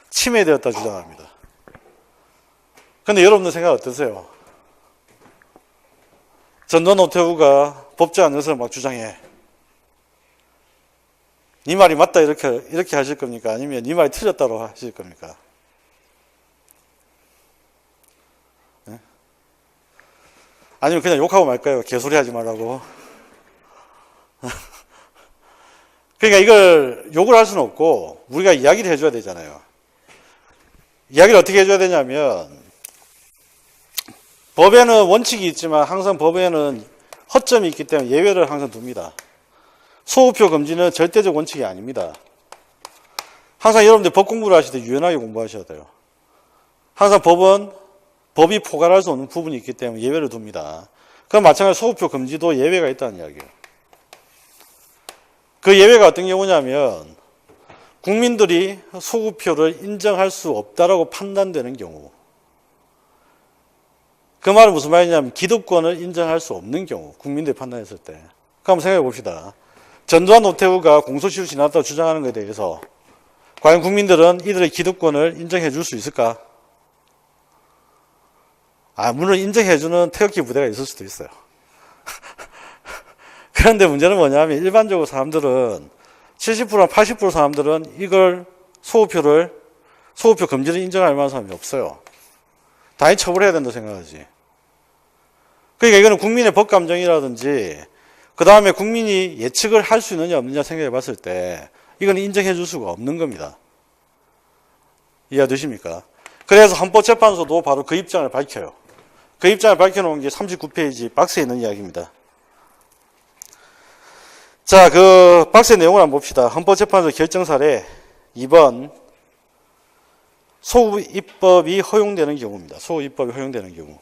침해되었다 주장합니다. 그런데 여러분들 생각 어떠세요? 전두환 노태우가 법적 안정성을 막 주장해. 네 말이 맞다 이렇게 하실 겁니까? 아니면 네 말이 틀렸다고 하실 겁니까? 네? 아니면 그냥 욕하고 말까요? 개소리 하지 말라고. 그러니까 이걸 욕을 할 수는 없고 우리가 이야기를 해줘야 되잖아요. 이야기를 어떻게 해줘야 되냐면 법에는 원칙이 있지만 항상 법에는 허점이 있기 때문에 예외를 항상 둡니다. 소급표 금지는 절대적 원칙이 아닙니다. 항상 여러분들 법 공부를 하실 때 유연하게 공부하셔야 돼요. 항상 법이 포괄할 수 없는 부분이 있기 때문에 예외를 둡니다. 그럼 마찬가지로 소급표 금지도 예외가 있다는 이야기예요. 그 예외가 어떤 경우냐면 국민들이 소급표를 인정할 수 없다라고 판단되는 경우. 그 말은 무슨 말이냐면 기득권을 인정할 수 없는 경우. 국민들이 판단했을 때. 그럼 생각해 봅시다. 전두환 노태우가 공소시효 지났다고 주장하는 것에 대해서 과연 국민들은 이들의 기득권을 인정해 줄 수 있을까? 물론 인정해 주는 태극기 부대가 있을 수도 있어요. 그런데 문제는 뭐냐면 일반적으로 사람들은 70%, 80% 사람들은 이걸 소급표 금지를 인정할 만한 사람이 없어요. 당연히 처벌해야 된다고 생각하지. 그러니까 이거는 국민의 법감정이라든지 그 다음에 국민이 예측을 할 수 있느냐 없느냐 생각해 봤을 때 이건 인정해 줄 수가 없는 겁니다. 이해되십니까? 그래서 헌법재판소도 바로 그 입장을 밝혀요. 그 입장을 밝혀놓은 게 39페이지 박스에 있는 이야기입니다. 자, 그 박스의 내용을 한번 봅시다. 헌법재판소 결정사례 2번 소급입법이 허용되는 경우입니다. 소급입법이 허용되는 경우.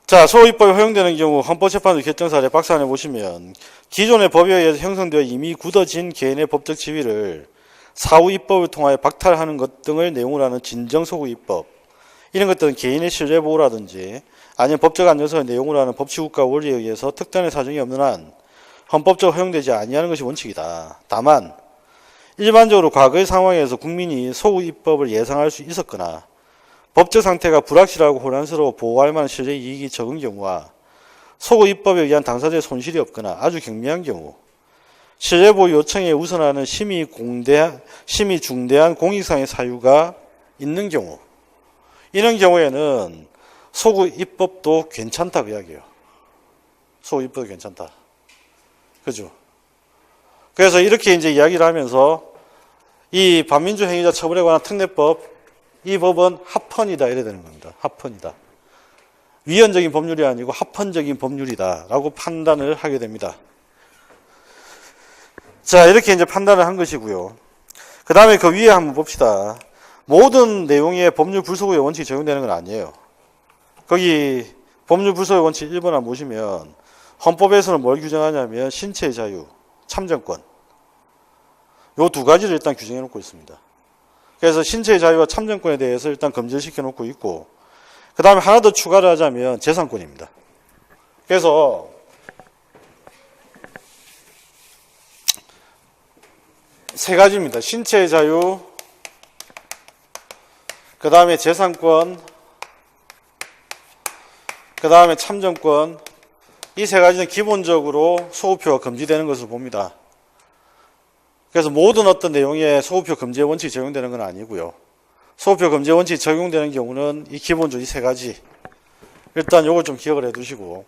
자, 소급입법이 허용되는 경우 헌법재판소 결정사례 박스 안에 보시면 기존의 법에 의해서 형성되어 이미 굳어진 개인의 법적 지위를 사후 입법을 통하여 박탈하는 것 등을 내용으로 하는 진정소급입법, 이런 것들은 개인의 신뢰보호라든지 아니면 법적 안정성을 내용으로 하는 법치국가 원리에 의해서 특단의 사정이 없는 한 헌법적으로 허용되지 아니하는 것이 원칙이다. 다만 일반적으로 과거의 상황에서 국민이 소급입법을 예상할 수 있었거나 법적 상태가 불확실하고 혼란스러워 보호할 만한 신뢰 이익이 적은 경우와 소급입법에 의한 당사자의 손실이 없거나 아주 경미한 경우, 신뢰보호 요청에 우선하는 심히 중대한 공익상의 사유가 있는 경우, 이런 경우에는 소급입법도 괜찮다 그 이야기예요. 소급입법도 괜찮다. 그죠? 그래서 이렇게 이제 이야기를 하면서 이 반민주 행위자 처벌에 관한 특례법, 이 법은 합헌이다 이래야 되는 겁니다. 합헌이다. 위헌적인 법률이 아니고 합헌적인 법률이다라고 판단을 하게 됩니다. 자, 이렇게 이제 판단을 한 것이고요. 그 다음에 그 위에 한번 봅시다. 모든 내용에 법률 불소구의 원칙이 적용되는 건 아니에요. 거기 법률 불소구의 원칙 1번 한번 보시면 헌법에서는 뭘 규정하냐면 신체의 자유, 참정권, 요 두 가지를 일단 규정해 놓고 있습니다. 그래서 신체의 자유와 참정권에 대해서 일단 금지를 시켜 놓고 있고, 그 다음에 하나 더 추가를 하자면 재산권입니다. 그래서 세 가지입니다. 신체의 자유, 그 다음에 재산권, 그 다음에 참정권. 이 세 가지는 기본적으로 소급표가 금지되는 것으로 봅니다. 그래서 모든 어떤 내용에 소급표 금지의 원칙이 적용되는 건 아니고요. 소급표 금지의 원칙이 적용되는 경우는 이 기본적으로 이 세 가지. 일단 요걸 좀 기억을 해 두시고,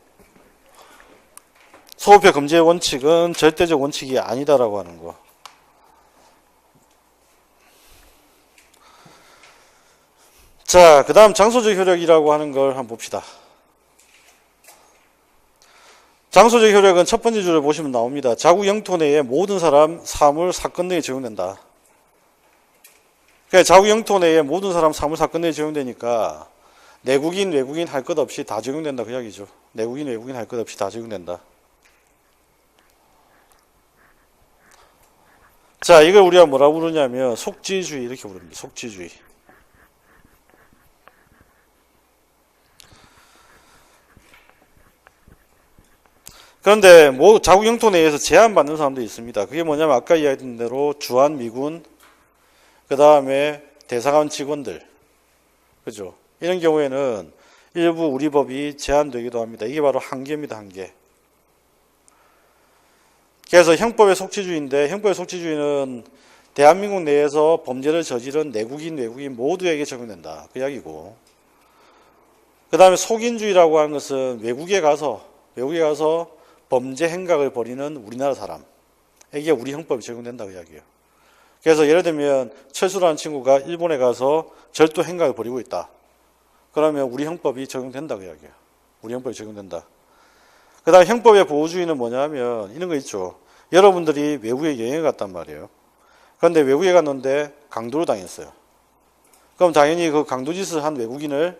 소급표 금지의 원칙은 절대적 원칙이 아니다라고 하는 거. 자, 그 다음 장소적 효력이라고 하는 걸 한번 봅시다. 장소적 효력은 첫 번째 줄을 보시면 나옵니다. 자국 영토 내의 모든 사람, 사물, 사건 등에 적용된다. 그러니까 자국 영토 내의 모든 사람, 사물, 사건 등에 적용되니까 내국인, 외국인 할 것 없이 다 적용된다 그 이야기죠. 내국인, 외국인 할 것 없이 다 적용된다. 자, 이걸 우리가 뭐라고 부르냐면 속지주의 이렇게 부릅니다. 속지주의. 그런데 뭐 자국 영토 내에서 제한받는 사람도 있습니다. 그게 뭐냐면 아까 이야기했던 대로 주한 미군, 그 다음에 대사관 직원들, 그죠? 이런 경우에는 일부 우리 법이 제한되기도 합니다. 이게 바로 한계입니다. 한계. 그래서 형법의 속지주의인데, 형법의 속지주의는 대한민국 내에서 범죄를 저지른 내국인, 외국인 모두에게 적용된다 그 이야기고, 그 다음에 속인주의라고 하는 것은 외국에 가서 범죄 행각을 벌이는 우리나라 사람에게 우리 형법이 적용된다고 이야기해요. 그래서 예를 들면 철수라는 친구가 일본에 가서 절도 행각을 벌이고 있다. 그러면 우리 형법이 적용된다고 이야기해요. 우리 형법이 적용된다. 그 다음 형법의 보호주의는 뭐냐면 이런 거 있죠. 여러분들이 외국에 여행을 갔단 말이에요. 그런데 외국에 갔는데 강도를 당했어요. 그럼 당연히 그 강도짓을 한 외국인을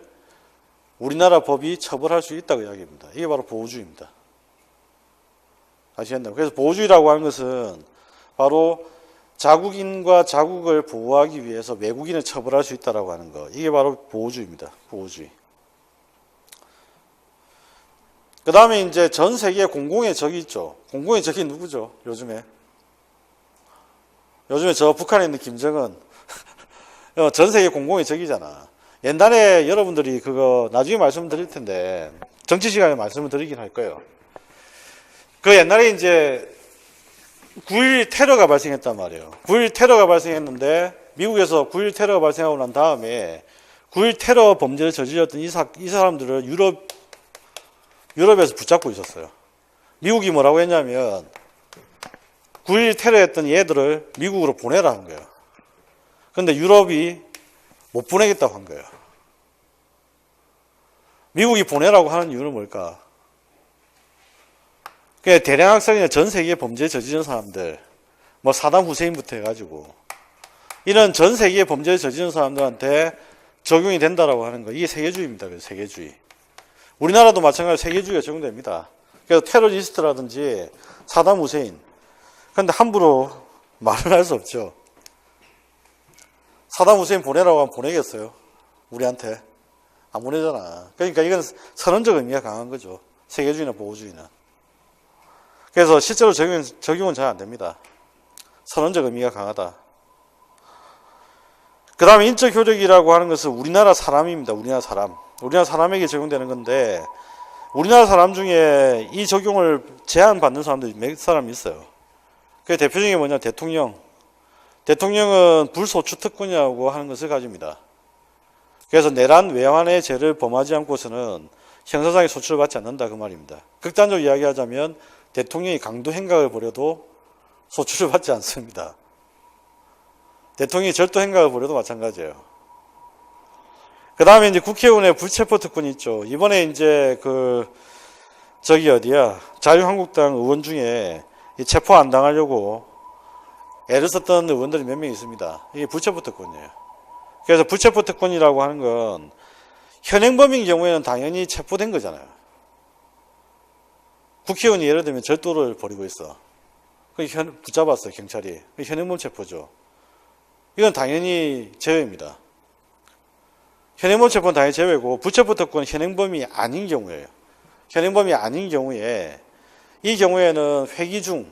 우리나라 법이 처벌할 수 있다고 이야기합니다. 이게 바로 보호주의입니다. 아시겠나요? 그래서 보호주의라고 하는 것은 바로 자국인과 자국을 보호하기 위해서 외국인을 처벌할 수 있다라고 하는 거. 이게 바로 보호주의입니다. 보호주의. 그 다음에 이제 전 세계 공공의 적이 있죠. 공공의 적이 누구죠? 요즘에 저 북한에 있는 김정은 전 세계 공공의 적이잖아. 옛날에 여러분들이 그거 나중에 말씀드릴 텐데 정치 시간에 말씀을 드리긴 할 거예요. 그 옛날에 이제 9.11 테러가 발생했단 말이에요. 9.11 테러가 발생했는데 미국에서 9.11 테러가 발생하고 난 다음에 9.11 테러 범죄를 저질렀던 이 사람들을 유럽에서 붙잡고 있었어요. 미국이 뭐라고 했냐면 9.11 테러했던 얘들을 미국으로 보내라 한 거예요. 그런데 유럽이 못 보내겠다고 한 거예요. 미국이 보내라고 하는 이유는 뭘까? 그러니까 대량 학살이나 전 세계 범죄 저지른 사람들, 뭐 사담 후세인부터 해가지고 이런 전 세계 범죄 저지른 사람들한테 적용이 된다라고 하는 거. 이게 세계주의입니다. 그래서 세계주의. 우리나라도 마찬가지로 세계주의가 적용됩니다. 그래서 테러리스트라든지 사담 후세인. 그런데 함부로 말을 할 수 없죠. 사담 후세인 보내라고 하면 보내겠어요? 우리한테? 안 보내잖아. 그러니까 이건 선언적 의미가 강한 거죠. 세계주의나 보호주의는. 그래서 실제로 적용은 잘 안 됩니다. 선언적 의미가 강하다. 그 다음에 인적 효력이라고 하는 것은 우리나라 사람입니다. 우리나라 사람. 우리나라 사람에게 적용되는 건데, 우리나라 사람 중에 이 적용을 제한받는 사람들이 몇 사람 있어요. 그 대표적인 게 뭐냐, 대통령. 대통령은 불소추 특권이라고 하는 것을 가집니다. 그래서 내란 외환의 죄를 범하지 않고서는 형사상의 소추를 받지 않는다 그 말입니다. 극단적으로 이야기하자면 대통령이 강도 행각을 벌여도 소추를 받지 않습니다. 대통령이 절도 행각을 벌여도 마찬가지예요. 그 다음에 이제 국회의원의 불체포 특권이 있죠. 이번에 이제 자유한국당 의원 중에 체포 안 당하려고 애를 썼던 의원들이 몇 명 있습니다. 이게 불체포 특권이에요. 그래서 불체포 특권이라고 하는 건 현행범인 경우에는 당연히 체포된 거잖아요. 국회의원이 예를 들면 절도를 벌이고 있어. 붙잡았어요, 경찰이. 현행범 체포죠. 이건 당연히 제외입니다. 현행범 체포는 당연히 제외고, 불체포 특권은 현행범이 아닌 경우예요. 현행범이 아닌 경우에, 이 경우에는 회기 중,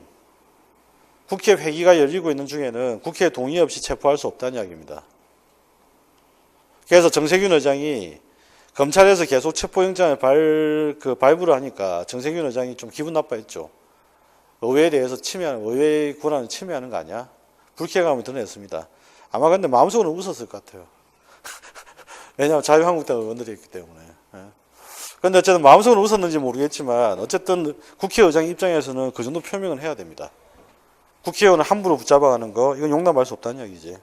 국회 회기가 열리고 있는 중에는 국회 동의 없이 체포할 수 없다는 이야기입니다. 그래서 정세균 의장이 검찰에서 계속 체포영장을 발부를 하니까 정세균 의장이 좀 기분 나빠했죠. 의회에 대해서 의회 권한을 침해하는 거 아니야? 불쾌감을 드러냈습니다. 아마 근데 마음속으로 웃었을 것 같아요. 왜냐하면 자유한국당 의원들이 있기 때문에. 그런데 어쨌든 마음속으로 웃었는지 모르겠지만 어쨌든 국회의장 입장에서는 그 정도 표명은 해야 됩니다. 국회의원을 함부로 붙잡아가는 거 이건 용납할 수 없다는 이야기지.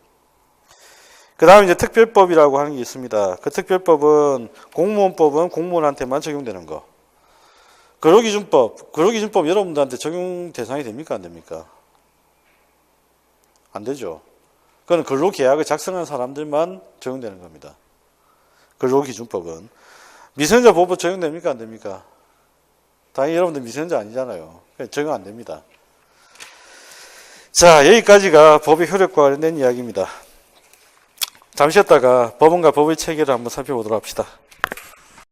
그 다음에 이제 특별법이라고 하는 게 있습니다. 그 특별법은 공무원법은 공무원한테만 적용되는 거. 근로기준법 여러분들한테 적용 대상이 됩니까? 안 됩니까? 안 되죠. 그건 근로계약을 작성한 사람들만 적용되는 겁니다. 근로기준법은. 미성년자 보호법 적용됩니까? 안 됩니까? 당연히 여러분들 미성년자 아니잖아요. 적용 안 됩니다. 자, 여기까지가 법의 효력과 관련된 이야기입니다. 잠시 쉬었다가 법원과 법의 체계를 한번 살펴보도록 합시다.